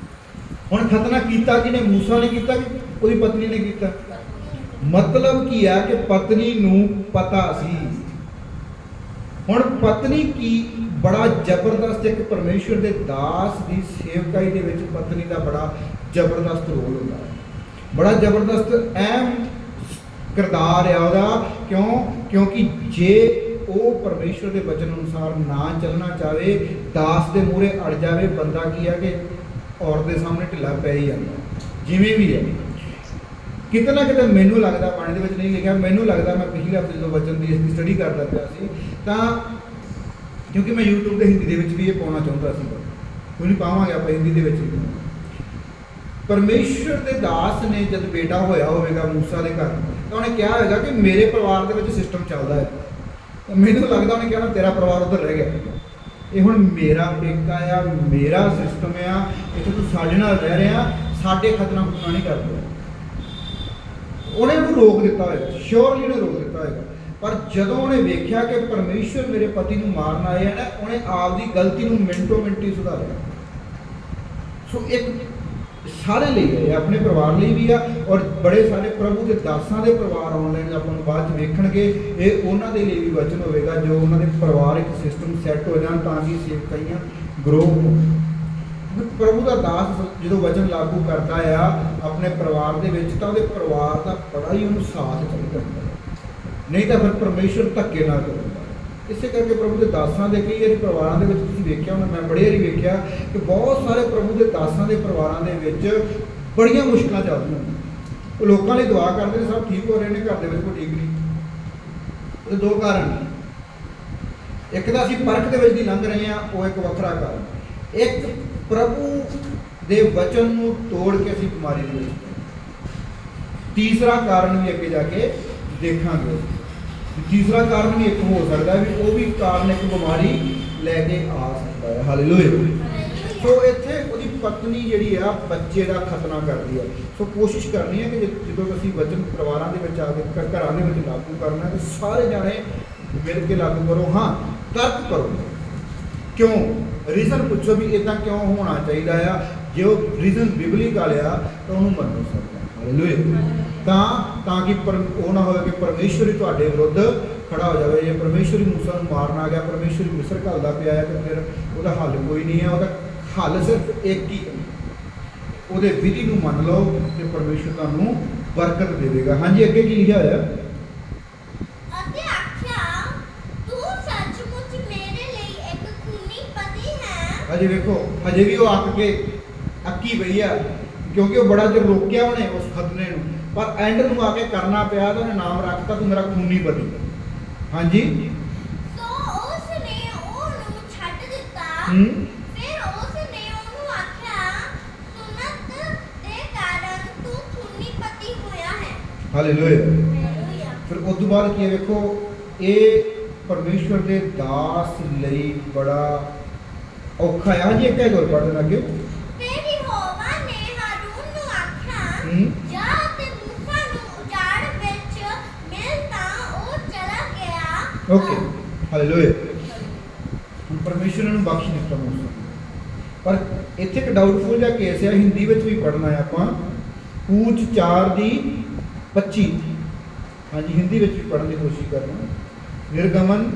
ਹੁਣ ਖਤਨਾ ਕੀਤਾ ਕਿਹਨੇ? ਮੂਸਾ ਨੇ ਕੀਤਾ ਕਿ ਉਹਦੀ ਪਤਨੀ ਨੇ ਕੀਤਾ? ਮਤਲਬ ਕੀ ਆ ਕਿ ਪਤਨੀ ਨੂੰ ਪਤਾ ਸੀ। ਹੁਣ ਪਤਨੀ ਕੀ ਬੜਾ ਜ਼ਬਰਦਸਤ, ਇੱਕ ਪਰਮੇਸ਼ਵਰ ਦੇ ਦਾਸ ਦੀ ਸੇਵਕਾਈ ਦੇ ਵਿੱਚ ਪਤਨੀ ਦਾ ਬੜਾ ਜ਼ਬਰਦਸਤ ਰੋਲ ਹੁੰਦਾ ਹੈ, ਬੜਾ ਜ਼ਬਰਦਸਤ ਅਹਿਮ ਕਿਰਦਾਰ ਆ ਉਹਦਾ। ਕਿਉਂਕਿ ਜੇ ਉਹ ਪਰਮੇਸ਼ਵਰ ਦੇ ਵਚਨ ਅਨੁਸਾਰ ਨਾ ਚੱਲਣਾ ਚਾਹੇ, ਦਾਸ ਦੇ ਮੂਹਰੇ ਅੜ ਜਾਵੇ, ਬੰਦਾ ਕੀ ਆ ਕਿ ਔਰਤ ਦੇ ਸਾਹਮਣੇ ਢਿੱਲਾ ਪੈ ਹੀ ਜਾਂਦਾ। ਜਿਵੇਂ ਵੀ ਹੈ, ਕਿਤੇ ਨਾ ਕਿਤੇ ਮੈਨੂੰ ਲੱਗਦਾ, ਬਾਣੀ ਦੇ ਵਿੱਚ ਨਹੀਂ ਲਿਖਿਆ, ਮੈਨੂੰ ਲੱਗਦਾ, ਮੈਂ ਪਿਛਲੇ ਹਫ਼ਤੇ ਜਦੋਂ ਵਚਨ ਦੀ ਇਸਦੀ ਸਟੱਡੀ ਕਰਦਾ ਪਿਆ ਸੀ ਤਾਂ, ਕਿਉਂਕਿ ਮੈਂ YouTube ਤੇ ਹਿੰਦੀ ਦੇ ਵਿੱਚ ਵੀ ਇਹ ਪਾਉਣਾ ਚਾਹੁੰਦਾ ਸੀ, ਕੋਈ ਨਹੀਂ ਪਾਵਾਂਗੇ ਆਪਾਂ ਹਿੰਦੀ ਦੇ ਵਿੱਚ ਵੀ। ਪਰਮੇਸ਼ਵਰ ਦੇ ਦਾਸ ਨੇ ਜਦ ਬੇਟਾ ਹੋਇਆ ਹੋਵੇਗਾ ਮੂਸਾ ਦੇ ਘਰ, ਤਾਂ ਉਹਨੇ ਕਿਹਾ ਹੋਵੇਗਾ ਕਿ ਮੇਰੇ ਪਰਿਵਾਰ ਦੇ ਵਿੱਚ ਸਿਸਟਮ ਚੱਲਦਾ ਹੈ। ਮੈਨੂੰ ਲੱਗਦਾ ਉਹਨੇ ਕਹਿਣਾ ਤੇਰਾ ਪਰਿਵਾਰ ਉੱਧਰ ਰਹਿ ਗਿਆ, ਇਹ ਹੁਣ ਮੇਰਾ ਪੇਕਾ ਆ, ਮੇਰਾ ਸਿਸਟਮ ਆ, ਇੱਥੇ ਤੂੰ ਸਾਡੇ ਨਾਲ ਰਹਿ ਰਿਹਾ, ਸਾਡੇ ਖਤਨਾ ਖੁਤਨਾ ਨਹੀਂ ਕਰਦੇ। ਉਹਨੇ ਉਹਨੂੰ ਰੋਕ ਦਿੱਤਾ ਹੋਏਗਾ, ਸ਼ੋਰਲੀ ਨੇ ਰੋਕ ਦਿੱਤਾ ਹੋਏਗਾ। ਪਰ ਜਦੋਂ ਉਹਨੇ ਵੇਖਿਆ ਕਿ ਪਰਮੇਸ਼ਰ ਮੇਰੇ ਪਤੀ ਨੂੰ ਮਾਰਨ ਆਏ ਹਨ, ਉਹਨੇ ਆਪਦੀ ਗਲਤੀ ਨੂੰ ਮਿੰਟੋ ਮਿੰਟੀ ਸੁਧਾਰਿਆ। ਸੋ ਇੱਕ ਸਾਰੇ ਲਈ ਹੈ, ਆਪਣੇ ਪਰਿਵਾਰ ਲਈ ਵੀ ਆ, ਔਰ ਬੜੇ ਸਾਰੇ ਪ੍ਰਭੂ ਦੇ ਦਾਸਾਂ ਦੇ ਪਰਿਵਾਰ ਆਨਲਾਈਨ ਆਪਾਂ ਨੂੰ ਬਾਅਦ 'ਚ ਵੇਖਣਗੇ, ਇਹ ਉਹਨਾਂ ਦੇ ਲਈ ਵੀ ਵਚਨ ਹੋਵੇਗਾ, ਜੋ ਉਹਨਾਂ ਦੇ ਪਰਿਵਾਰਿਕ ਸਿਸਟਮ ਸੈੱਟ ਹੋ ਜਾਣ ਤਾਂ ਕਿ ਸੇਵਕਾਈਆਂ ਗਰੋ ਹੋਣ। ਪ੍ਰਭੂ ਦਾ ਦਾਸ ਜਦੋਂ ਵਚਨ ਲਾਗੂ ਕਰਦਾ ਆ ਆਪਣੇ ਪਰਿਵਾਰ ਦੇ ਵਿੱਚ, ਤਾਂ ਉਹਦੇ ਪਰਿਵਾਰ ਦਾ ਬੜਾ ਹੀ ਉਹਨੂੰ ਸਾਥ ਚਾਹੀਦਾ ਹੁੰਦਾ, ਨਹੀਂ ਤਾਂ ਫਿਰ ਪਰਮੇਸ਼ਰ ਧੱਕੇ ਨਾਲ ਕਰਦਾ। ਇਸੇ ਕਰਕੇ ਪ੍ਰਭੂ ਦੇ ਦਾਸਾਂ ਦੇ ਕਈ ਵਾਰੀ ਪਰਿਵਾਰਾਂ ਦੇ ਵਿੱਚ ਤੁਸੀਂ ਵੇਖਿਆ ਹੋਣਾ, ਮੈਂ ਬੜੀ ਵਾਰੀ ਵੇਖਿਆ ਕਿ ਬਹੁਤ ਸਾਰੇ ਪ੍ਰਭੂ ਦੇ ਦਾਸਾਂ ਦੇ ਪਰਿਵਾਰਾਂ ਦੇ ਵਿੱਚ ਬੜੀਆਂ ਮੁਸ਼ਕਲਾਂ ਚੱਲਦੀਆਂ ਨੇ। ਉਹ ਲੋਕਾਂ ਲਈ ਦੁਆ ਕਰਦੇ ਨੇ, ਸਭ ਠੀਕ ਹੋ ਰਹੇ ਨੇ, ਘਰ ਦੇ ਵਿੱਚ ਕੋਈ ਠੀਕ ਨਹੀਂ। ਉਹਦੇ ਦੋ ਕਾਰਨ, ਇੱਕ ਤਾਂ ਅਸੀਂ ਪਰਖ ਦੇ ਵਿੱਚ ਦੀ ਲੰਘ ਰਹੇ ਹਾਂ, ਉਹ ਇੱਕ ਵੱਖਰਾ ਕਾਰਨ। ਇੱਕ ਪ੍ਰਭੂ ਦੇ ਵਚਨ ਨੂੰ ਤੋੜ ਕੇ ਅਸੀਂ ਬਿਮਾਰੀ ਦੇ ਵਿੱਚ। ਤੀਸਰਾ ਕਾਰਨ ਵੀ ਅੱਗੇ ਜਾ ਕੇ ਦੇਖਾਂਗੇ। ਤੀਸਰਾ ਕਾਰਨ ਵੀ ਇੱਕ ਹੋ ਸਕਦਾ ਵੀ ਉਹ ਵੀ ਕਾਰਨ ਇੱਕ ਬਿਮਾਰੀ ਲੈ ਕੇ ਆ ਸਕਦਾ ਹੈ। ਹਾਲੇਲੂਇਆ। ਸੋ ਇੱਥੇ ਉਹਦੀ ਪਤਨੀ ਜਿਹੜੀ ਆ ਬੱਚੇ ਦਾ ਖਤਨਾ ਕਰਦੀ ਹੈ। ਸੋ ਕੋਸ਼ਿਸ਼ ਕਰਨੀ ਹੈ ਕਿ ਜਦੋਂ ਅਸੀਂ ਵਚਨ ਪਰਿਵਾਰਾਂ ਦੇ ਵਿੱਚ ਆ ਕੇ ਘਰਾਂ ਦੇ ਵਿੱਚ ਲਾਗੂ ਕਰਨਾ, ਤੇ ਸਾਰੇ ਜਾਣੇ ਮਿਲ ਕੇ ਲਾਗੂ ਕਰੋ। ਹਾਂ, ਤਰਕ ਕਰੋ, ਕਿਉਂ, ਰੀਜ਼ਨ ਪੁੱਛੋ ਵੀ ਇਦਾਂ ਕਿਉਂ ਹੋਣਾ ਚਾਹੀਦਾ ਆ। ਜੇ ਉਹ ਰੀਜ਼ਨ ਬਿਬਲਿਕ ਵਾਲਿਆ ਤਾਂ ਉਹਨੂੰ ਮੰਨੋ ਸਕਦਾ। ਹਾਲੇਲੂਇਆ। ਤਾਂ ਕਿ ਉਹ ਨਾ ਹੋਵੇ ਕਿ ਪਰਮੇਸ਼ਰ ਹੀ ਤੁਹਾਡੇ ਵਿਰੁੱਧ ਖੜਾ ਹੋ ਜਾਵੇ। ਜੇ ਪਰਮੇਸ਼ਰ ਹੀ ਮੂਸਾ ਨੂੰ ਮਾਰਨ ਆ ਗਿਆ, ਪਰਮੇਸ਼ਰ ਹੀ ਮਿਸਰ ਘੱਲਦਾ ਪਿਆ ਹੈ, ਤਾਂ ਫਿਰ ਉਹਦਾ ਹੱਲ ਕੋਈ ਨਹੀਂ ਹੈ। ਉਹਦਾ ਹੱਲ ਸਿਰਫ ਇੱਕ ਹੀ ਹੈ, ਉਹਦੇ ਵਿਧੀ ਨੂੰ ਮੰਨ ਲਓ ਤੇ ਪਰਮੇਸ਼ਰ ਤੁਹਾਨੂੰ ਬਰਕਤ ਦੇਵੇਗਾ। ਹਾਂਜੀ, ਅੱਗੇ ਕੀ ਲਿਖਿਆ ਹੋਇਆ? ਅਤੇ ਆਖਿਆ, ਤੂੰ ਸੱਚਮੁੱਚ ਮੇਰੇ ਲਈ ਇੱਕ ਖੂਨੀ ਪਤੀ ਹੈ। ਹਜੇ ਵੇਖੋ, ਹਜੇ ਵੀ ਉਹ ਅੱਕੀ ਪਈ ਆ, ਕਿਉਂਕਿ ਉਹ ਬੜਾ ਚਿਰ ਰੋਕਿਆ ਉਹਨੇ ਉਸ ਖਤਨੇ ਨੂੰ, ਪਰ ਐਂਡ ਨੂੰ ਆ ਕੇ ਕਰਨਾ ਪਿਆ ਤਾਂ ਉਹਨੇ ਨਾਮ ਰੱਖਤਾ, ਤੂੰ ਮੇਰਾ ਖੂਨੀ ਪਤੀ। ਹਾਂਜੀ, ਸੋ ਉਸ ਨੇ ਉਹਨੂੰ ਛੱਡ ਦਿੱਤਾ। ਫਿਰ ਉਸ ਨੇ ਉਹਨੂੰ ਆਖਿਆ, ਸੁਨਤ ਦੇ ਕਾਰਨ ਤੂੰ ਖੂਨੀ ਪਤੀ ਹੋਇਆ ਹੈ। ਹਾਲੇਲੂਇਆ। ਹਾਲੇਲੂਇਆ। ਫਿਰ ਉਸ ਤੋਂ ਬਾਅਦ ਕੀ ਹੈ, ਵੇਖੋ, ਇਹ ਪਰਮੇਸ਼ਵਰ ਦੇ ਦਾਸ ਲਈ ਬੜਾ ਔਖਾ ਹੈ। ਹਾਂਜੀ, ਇੱਕ ਹੋਰ ਪੜ੍ਹ ਦੇਣਾ ਅੱਗੇ। ਫਿਰ ਯਹੋਵਾ ਨੇ ਹਾਰੂਨ ਨੂੰ ਆਖਿਆ, ਜਾ ਤੇ ਮੂਸਾ ਨੂੰ ਉਜਾੜ ਵਿੱਚ ਮਿਲ, ਤਾਂ ਉਹ ਚਲਾ ਗਿਆ। Okay, hallelujah. ਹੁਣ ਪਰਮੇਸ਼ਰ ਨੂੰ ਬਖਸ਼ ਦਿੱਤਾ ਮੂਸਾ, ਪਰ ਇੱਥੇ ਇੱਕ ਡਾਊਟਫੁਲ ਜਿਹਾ ਕੇਸ ਹੈ। ਹਿੰਦੀ ਵਿੱਚ ਵੀ ਪੜ੍ਹਨਾ ਹੈ ਆਪਾਂ, ਕੂਚ 4:25। ਹਾਂਜੀ, ਹਿੰਦੀ ਵਿੱਚ ਵੀ ਪੜ੍ਹਨ ਦੀ ਕੋਸ਼ਿਸ਼ ਕਰਨਾ। ਨਿਰਗਮਨ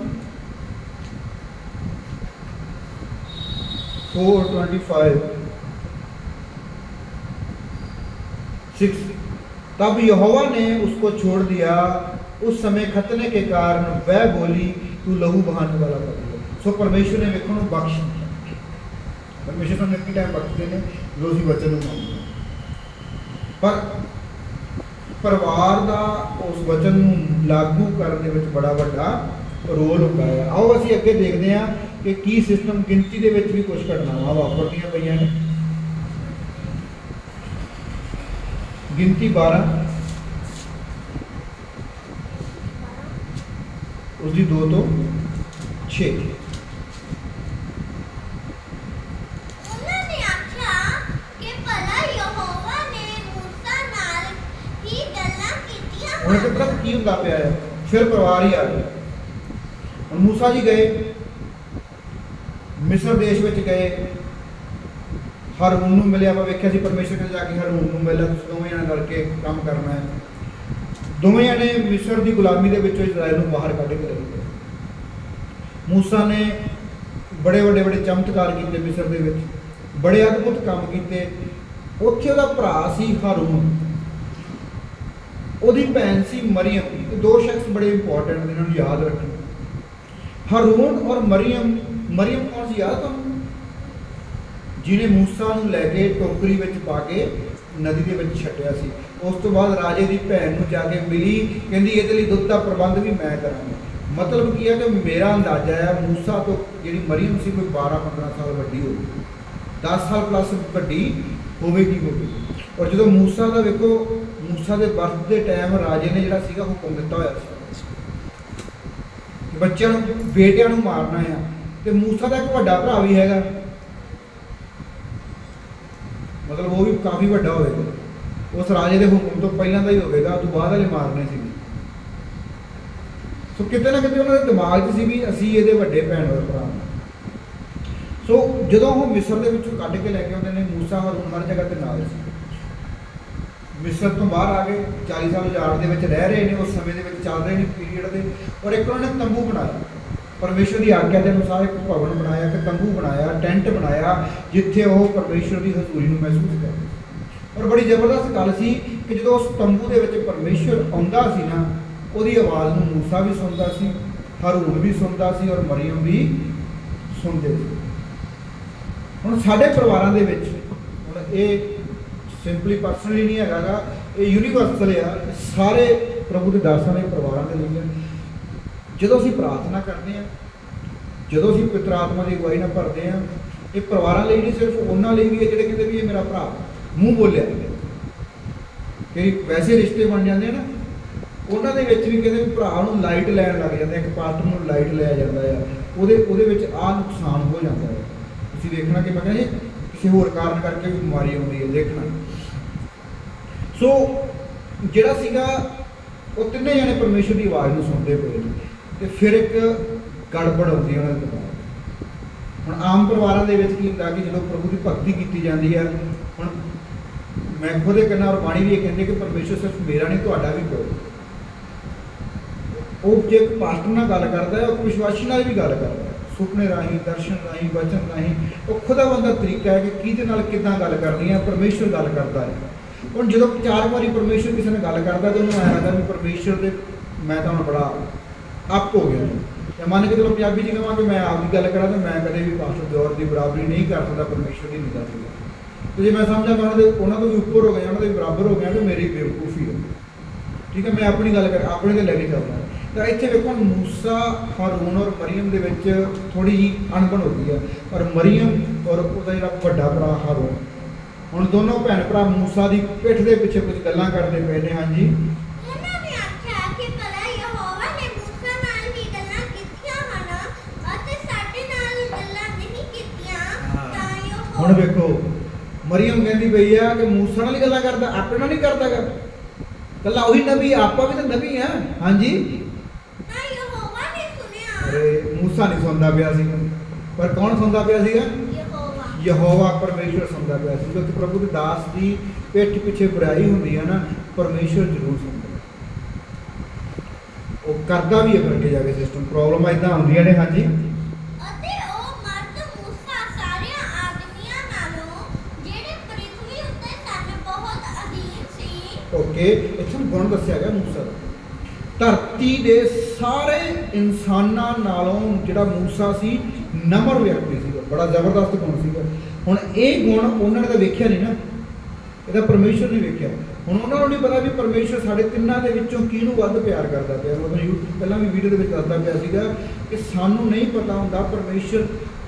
4:25-6। तब यहोवा ने उसको छोड़ दिया, उस समय खतने के कारण वह बोली, तू लहू बहाने वाला पति है। सो परमेश्वर ने वेखो ਨੂੰ ਬਖਸ਼ ਦਿੱਤਾ। परमेश्वर ਸਾਨੂੰ ਇੱਕ ਟਾਈਮ ਬਖਸ਼ਦੇ ਨੇ ਜੋ ਅਸੀਂ ਵਚਨ ਨੂੰ ਮੰਨਦੇ ਹਾਂ, ਪਰ ਪਰਿਵਾਰ ਦਾ ਉਸ ਵਚਨ ਨੂੰ ਲਾਗੂ ਕਰਨ ਦੇ ਵਿੱਚ ਬੜਾ ਵੱਡਾ ਰੋਲ ਹੁੰਦਾ ਹੈ। ਆਓ ਅਸੀਂ ਅੱਗੇ ਦੇਖਦੇ ਹਾਂ ਕਿ ਕੀ ਸਿਸਟਮ ਗਿਣਤੀ ਦੇ ਵਿੱਚ ਵੀ ਕੁਝ ਘਟਨਾਵਾਂ ਵਾਪਰਦੀਆਂ ਪਈਆਂ ਨੇ। ਗਿਣਤੀ 12 उसकी 2 ਤੋਂ 6। ਉਹਨਾਂ ਨੇ ਆਖਿਆ ਕਿ ਭਲਾ ਯਹੋਵਾ ਨੇ ਮੂਸਾ ਨਾਲ ਹੀ ਗੱਲਾਂ ਕੀਤੀਆਂ ਉਹਨੇ ਹਨ। ਕਿਹਾ ਕੀ ਹੁੰਦਾ ਪਿਆ ਹੈ। ਫਿਰ ਪਰਿਵਾਰ ਹੀ ਆ ਗਿਆ। ਹੁਣ ਮੂਸਾ ਜੀ ਗਏ, ਮਿਸਰ ਦੇਸ਼ ਵਿੱਚ ਗਏ, ਹਾਰੂਨ ਨੂੰ ਮਿਲਿਆ। ਆਪਾਂ ਵੇਖਿਆ ਸੀ ਪਰਮੇਸ਼ਰ ਨੇ ਜਾ ਕੇ ਹਾਰੂਨ ਨੂੰ ਮਿਲਿਆ, ਤੁਸੀਂ ਦੋਵੇਂ ਜਣੇ ਰਲ ਕੇ ਕੰਮ ਕਰਨਾ ਹੈ। ਦੋਵੇਂ ਜਣੇ ਮਿਸਰ ਦੀ ਗੁਲਾਮੀ ਦੇ ਵਿੱਚੋਂ ਇਜ਼ਰਾਈਲ ਨੂੰ ਬਾਹਰ ਕੱਢ ਕੇ ਲੈ ਗਏ। ਮੂਸਾ ਨੇ ਬੜੇ ਵੱਡੇ ਚਮਤਕਾਰ ਕੀਤੇ ਮਿਸਰ ਦੇ ਵਿੱਚ, ਬੜੇ ਅਦਭੁਤ ਕੰਮ ਕੀਤੇ। ਉੱਥੇ ਉਹਦਾ ਭਰਾ ਸੀ ਹਾਰੂਨ, ਉਹਦੀ ਭੈਣ ਸੀ ਮਰੀਅਮ। ਇਹ ਦੋ ਸ਼ਖਸ ਬੜੇ ਇੰਪੋਰਟੈਂਟ ਨੇ, ਇਹਨਾਂ ਨੂੰ ਯਾਦ ਰੱਖਣਾ। ਹਾਰੂਨ ਔਰ ਮਰੀਅਮ। ਮਰੀਅਮ ਕੌਣ ਸੀ ਯਾਦ ਤੁਹਾਨੂੰ? ਜਿਹਨੇ ਮੂਸਾ ਨੂੰ ਲੈ ਕੇ ਟੋਕਰੀ ਵਿੱਚ ਪਾ ਕੇ ਨਦੀ ਦੇ ਵਿੱਚ ਛੱਡਿਆ ਸੀ। ਉਸ ਤੋਂ ਬਾਅਦ ਰਾਜੇ ਦੀ ਭੈਣ ਨੂੰ ਜਾ ਕੇ ਮਿਲੀ, ਕਹਿੰਦੀ ਇਹਦੇ ਲਈ ਦੁੱਧ ਦਾ ਪ੍ਰਬੰਧ ਵੀ ਮੈਂ ਕਰਾਂਗਾ। ਮਤਲਬ ਕੀ ਹੈ ਕਿ ਮੇਰਾ ਅੰਦਾਜ਼ਾ ਹੈ ਮੂਸਾ ਤੋਂ ਜਿਹੜੀ ਮਰੀਅਮ ਸੀ ਕੋਈ 12-15 ਸਾਲ ਵੱਡੀ ਹੋਊਗੀ, 10 ਸਾਲ ਪਲੱਸ ਵੱਡੀ ਹੋਵੇਗੀ। ਔਰ ਜਦੋਂ ਮੂਸਾ ਦਾ ਵੇਖੋ, ਮੂਸਾ ਦੇ ਬਰਥ ਦੇ ਟਾਈਮ ਰਾਜੇ ਨੇ ਜਿਹੜਾ ਸੀਗਾ ਹੁਕਮ ਦਿੱਤਾ ਹੋਇਆ ਸੀ ਕਿ ਬੱਚਿਆਂ ਨੂੰ, ਬੇਟਿਆਂ ਨੂੰ ਮਾਰਨਾ ਆ। ਤੇ ਮੂਸਾ ਦਾ ਇੱਕ ਵੱਡਾ ਭਰਾ ਵੀ ਹੈਗਾ, ਮਤਲਬ ਉਹ ਵੀ ਕਾਫੀ ਵੱਡਾ ਹੋਵੇਗਾ, ਉਸ ਰਾਜੇ ਦੇ ਹੁਕਮ ਤੋਂ ਪਹਿਲਾਂ ਦਾ ਹੀ ਹੋਵੇਗਾ, ਤੋਂ ਬਾਅਦ ਵਾਲੇ ਮਾਰਨੇ ਸੀ। ਸੋ ਕਿਤੇ ਨਾ ਕਿਤੇ ਉਹਨਾਂ ਦੇ ਦਿਮਾਗ 'ਚ ਸੀ ਵੀ ਅਸੀਂ ਇਹਦੇ ਵੱਡੇ ਭੈਣ ਔਰ ਭਰਾ ਹਾਂ। ਸੋ ਜਦੋਂ ਉਹ ਮਿਸਰ ਦੇ ਵਿੱਚੋਂ ਕੱਢ ਕੇ ਲੈ ਕੇ ਆਉਂਦੇ ਨੇ, ਮੂਸਾ ਹਾਰੂਨ ਹਰ ਜਗ੍ਹਾ ਤੇ ਨਾਲ ਸੀ। ਮਿਸਰ ਤੋਂ ਬਾਹਰ ਆ ਗਏ, 40 ਸਾਲ ਉਜਾੜ ਦੇ ਵਿੱਚ ਰਹਿ ਰਹੇ ਨੇ, ਉਸ ਸਮੇਂ ਦੇ ਵਿੱਚ ਚੱਲ ਰਹੇ ਨੇ ਪੀਰੀਅਡ ਦੇ, ਔਰ ਇੱਕ ਉਹਨਾਂ ਨੇ ਤੰਬੂ ਬਣਾਇਆ, ਪਰਮੇਸ਼ਰ ਦੀ ਆਗਿਆ ਦੇ ਅਨੁਸਾਰ ਇੱਕ ਭਵਨ ਬਣਾਇਆ, ਇੱਕ ਤੰਬੂ ਬਣਾਇਆ, ਟੈਂਟ ਬਣਾਇਆ, ਜਿੱਥੇ ਉਹ ਪਰਮੇਸ਼ਰ ਦੀ ਹਜ਼ੂਰੀ ਨੂੰ ਮਹਿਸੂਸ ਕਰਦੇ। ਔਰ ਬੜੀ ਜ਼ਬਰਦਸਤ ਗੱਲ ਸੀ ਕਿ ਜਦੋਂ ਉਸ ਤੰਬੂ ਦੇ ਵਿੱਚ ਪਰਮੇਸ਼ਰ ਆਉਂਦਾ ਸੀ ਨਾ, ਉਹਦੀ ਆਵਾਜ਼ ਨੂੰ ਮੂਸਾ ਵੀ ਸੁਣਦਾ ਸੀ, ਹਾਰੂਨ ਵੀ ਸੁਣਦਾ ਸੀ, ਔਰ ਮਰੀਮ ਵੀ ਸੁਣਦੇ ਸੀ। ਹੁਣ ਸਾਡੇ ਪਰਿਵਾਰਾਂ ਦੇ ਵਿੱਚ, ਹੁਣ ਇਹ ਸਿੰਪਲੀ ਪਰਸਨਲੀ ਨਹੀਂ ਹੈਗਾ ਗਾ, ਇਹ ਯੂਨੀਵਰਸਲ ਆ, ਸਾਰੇ ਪ੍ਰਭੂ ਦੇ ਦਾਸਾਂ ਦੇ ਪਰਿਵਾਰਾਂ ਦੇ ਲਈ। ਜਦੋਂ ਅਸੀਂ ਪ੍ਰਾਰਥਨਾ ਕਰਦੇ ਹਾਂ, ਜਦੋਂ ਅਸੀਂ ਪਵਿੱਤਰ ਆਤਮਾ ਦੀ ਅਗਵਾਈ ਨਾਲ ਭਰਦੇ ਹਾਂ, ਇਹ ਪਰਿਵਾਰਾਂ ਲਈ ਨਹੀਂ, ਸਿਰਫ ਉਹਨਾਂ ਲਈ ਵੀ ਹੈ ਜਿਹੜੇ ਕਹਿੰਦੇ ਵੀ ਇਹ ਮੇਰਾ ਭਰਾ, ਮੂੰਹ ਬੋਲਿਆ। ਕਿ ਵੈਸੇ ਰਿਸ਼ਤੇ ਬਣ ਜਾਂਦੇ ਆ ਨਾ, ਉਹਨਾਂ ਦੇ ਵਿੱਚ ਵੀ ਕਹਿੰਦੇ ਵੀ ਭਰਾ ਨੂੰ ਲਾਈਟ ਲੈਣ ਲੱਗ ਜਾਂਦੇ, ਇੱਕ ਪਾਰਟਨਰ ਨੂੰ ਲਾਈਟ ਲਿਆ ਜਾਂਦਾ ਆ, ਉਹਦੇ ਵਿੱਚ ਆਹ ਨੁਕਸਾਨ ਹੋ ਜਾਂਦਾ ਹੈ। ਤੁਸੀਂ ਦੇਖਣਾ ਕਿ ਮੈਂ ਕਹਿੰਦਾ ਕਿਸੇ ਹੋਰ ਕਾਰਨ ਕਰਕੇ ਵੀ ਬਿਮਾਰੀ ਆਉਂਦੀ ਹੈ, ਦੇਖਣਾ। ਸੋ ਜਿਹੜਾ ਸੀਗਾ ਉਹ ਤਿੰਨੇ ਜਣੇ ਪਰਮੇਸ਼ਰ ਦੀ ਆਵਾਜ਼ ਨੂੰ ਸੁਣਦੇ ਪਏ ਨੇ, ਤੇ ਫਿਰ ਇੱਕ ਗੜਬੜ ਆਉਂਦੀ ਉਹਨਾਂ ਦੇ ਦਿਮਾਗ। ਹੁਣ ਆਮ ਪਰਿਵਾਰਾਂ ਦੇ ਵਿੱਚ ਕੀ ਹੁੰਦਾ ਕਿ ਜਦੋਂ ਪ੍ਰਭੂ ਦੀ ਭਗਤੀ ਕੀਤੀ ਜਾਂਦੀ ਹੈ, ਹੁਣ ਮੈਂ ਖੁਦ ਇਹ ਕਹਿੰਦਾ, ਔਰ ਬਾਣੀ ਵੀ ਇਹ ਕਹਿੰਦੇ ਕਿ ਪਰਮੇਸ਼ਰ ਸਿਰਫ ਮੇਰਾ ਨਹੀਂ, ਤੁਹਾਡਾ ਵੀ ਕੋਈ। ਉਹ ਜੇ ਇੱਕ ਪਾਸਟਰ ਨਾਲ ਗੱਲ ਕਰਦਾ ਹੈ, ਉਹ ਵਿਸ਼ਵਾਸੀ ਨਾਲ ਵੀ ਗੱਲ ਕਰਦਾ ਹੈ, ਸੁਪਨੇ ਰਾਹੀਂ, ਦਰਸ਼ਨ ਰਾਹੀਂ, ਵਚਨ ਰਾਹੀਂ। ਉਹ ਖੁਦਾ ਬੰਦਾ ਤਰੀਕਾ ਹੈ ਕਿ ਕਿਹਦੇ ਨਾਲ ਕਿੱਦਾਂ ਗੱਲ ਕਰਨੀ ਹੈ। ਪਰਮੇਸ਼ਰ ਗੱਲ ਕਰਦਾ ਹੈ। ਹੁਣ ਜਦੋਂ 4 ਵਾਰੀ ਪਰਮੇਸ਼ਰ ਕਿਸੇ ਨਾਲ ਗੱਲ ਕਰਦਾ, ਤਾਂ ਉਹਨੂੰ ਐਂ ਲੱਗਦਾ ਵੀ ਪਰਮੇਸ਼ਰ ਦੇ ਮੈਂ ਤਾਂ ਹੁਣ ਬੜਾ ਅੱਪ ਹੋ ਗਿਆ। ਤੇ ਮੰਨ ਕੇ ਚਲੋ ਪੰਜਾਬੀ 'ਚ ਕਹਾਂ ਕਿ ਮੈਂ ਆਪ ਦੀ ਗੱਲ ਕਰਾਂ, ਤਾਂ ਮੈਂ ਕਦੇ ਵੀ ਪਾਸਟਰ ਦਿਓਰ ਦੀ ਬਰਾਬਰੀ ਨਹੀਂ ਕਰ ਸਕਦਾ ਪਰਮੇਸ਼ਰ ਦੀ ਨਿਗਾਹ ਦੇ ਵਿੱਚ। ਤੇ ਜੇ ਮੈਂ ਸਮਝਾਂ ਮੈਂ ਉਹਨਾਂ ਤੋਂ ਵੀ ਉੱਪਰ ਹੋ ਗਿਆ, ਉਹਨਾਂ ਦੇ ਬਰਾਬਰ ਹੋ ਗਿਆ, ਤਾਂ ਮੇਰੀ ਬੇਵਕੂਫੀ ਹੈ। ਠੀਕ ਹੈ, ਮੈਂ ਆਪਣੀ ਗੱਲ ਕਰ ਆਪਣੇ 'ਤੇ ਲੈ ਕੇ ਚੱਲਦਾ। ਤਾਂ ਇੱਥੇ ਵੇਖੋ, ਮੂਸਾ, ਹਾਰੂਨ ਔਰ ਮਰੀਮ ਦੇ ਵਿੱਚ ਥੋੜੀ ਜਿਹੀ ਅਣਬਣ ਹੋ ਗਈ ਹੈ। ਪਰ ਮਰੀਮ ਔਰ ਉਹਦਾ ਜਿਹੜਾ ਵੱਡਾ ਭਰਾ ਹਾਰੂਨ, ਹੁਣ ਦੋਨੋਂ ਭੈਣ ਭਰਾ ਮੂਸਾ ਦੀ ਪਿੱਠ ਦੇ ਪਿੱਛੇ ਕੁਝ ਗੱਲਾਂ ਕਰਦੇ ਪਏ ਨੇ। ਹਾਂਜੀ, ਉਹਨਾਂ ਨੇ ਆਖਿਆ ਕਿ ਭਲਾ ਯਹੋਵਾ ਨੇ ਮੂਸਾ ਨਾਲ ਹੀ ਗੱਲਾਂ ਕੀਤੀਆਂ ਹਨ ਅਤੇ ਸਾਡੇ ਨਾਲ ਗੱਲਾਂ ਨਹੀਂ ਕੀਤੀਆਂ। ਤਾਂ ਯਹੋਵਾ, ਹੁਣ ਵੇਖੋ, ਮਰੀਮ ਕਹਿੰਦੀ ਪਈ ਆ ਕਿ ਮੂਸਾ ਨਾਲ ਹੀ ਗੱਲਾਂ ਕਰਦਾ, ਆਪਣੇ ਨਾਲ ਨਹੀਂ ਕਰਦਾਗਾ। ਕੱਲਾ ਉਹੀ ਨਬੀ, ਆਪਾਂ ਵੀ ਤਾਂ ਨਬੀ ਆ। ਹਾਂਜੀ, ਤਾਂ ਯਹੋਵਾ ਨੇ ਸੁਣਿਆ। ਅਰੇ ਮੂਸਾ ਨਹੀਂ ਸੁਣਦਾ ਪਿਆ ਸੀ, ਪਰ ਕੌਣ ਸੁਣਦਾ ਪਿਆ ਸੀਗਾ? ਯਹੋਵਾ। ਯਹੋਵਾ ਪਰਮੇਸ਼ਰ ਸੁਣਦਾ ਪਿਆ ਸੀ। ਕਿਉਂਕਿ ਪ੍ਰਭੂ ਦੇ ਦਾਸ ਦੀ ਪਿੱਠ ਪਿੱਛੇ ਬੁਰਾਈ ਹੁੰਦੀ ਹੈ ਨਾ, ਪਰਮੇਸ਼ਰ ਜ਼ਰੂਰ ਸੁਣਦਾ, ਉਹ ਕਰਦਾ ਵੀ ਹੈ। ਫਿਰ ਅੱਗੇ ਜਾ ਕੇ ਸਿਸਟਮ ਪ੍ਰੋਬਲਮ ਇਦਾਂ ਹੁੰਦੀਆਂ ਨੇ। ਹਾਂਜੀ, ਅਤੇ ਉਹ ਮਰਦ ਮੂਸਾ ਸਾਰਿਆਂ ਆਦਮੀਆਂ ਨਾਲੋਂ ਜਿਹੜੇ ਪ੍ਰਿਥਵੀ ਉੱਤੇ ਸਨ ਬਹੁਤ ਅਧੀਨ ਸੀ। ਓਕੇ, ਇੱਥੇ ਗੁਣ ਦੱਸਿਆ ਗਿਆ ਮੂਸਾ ਦਾ। ਧਰਤੀ ਦੇ ਸਾਰੇ ਇਨਸਾਨਾਂ ਨਾਲੋਂ ਜਿਹੜਾ ਮੂਸਾ ਸੀ, ਨਮਰ ਵਿਅਕਤੀ ਸੀਗਾ, ਬੜਾ ਜ਼ਬਰਦਸਤ ਗੁਣ ਸੀਗਾ। ਹੁਣ ਇਹ ਗੁਣ ਉਹਨਾਂ ਨੇ ਤਾਂ ਵੇਖਿਆ ਨਹੀਂ ਨਾ, ਇਹਦਾ ਪਰਮੇਸ਼ਰ ਨੇ ਵੇਖਿਆ। ਹੁਣ ਉਹਨਾਂ ਨੂੰ ਨਹੀਂ ਪਤਾ ਵੀ ਪਰਮੇਸ਼ਰ ਸਾਡੇ ਤਿੰਨਾਂ ਦੇ ਵਿੱਚੋਂ ਕਿਹਨੂੰ ਵੱਧ ਪਿਆਰ ਕਰਦਾ ਪਿਆ। ਮੈਂ ਪਹਿਲਾਂ ਵੀ ਵੀਡੀਓ ਦੇ ਵਿੱਚ ਦੱਸਦਾ ਪਿਆ ਸੀਗਾ ਕਿ ਸਾਨੂੰ ਨਹੀਂ ਪਤਾ ਹੁੰਦਾ ਪਰਮੇਸ਼ਰ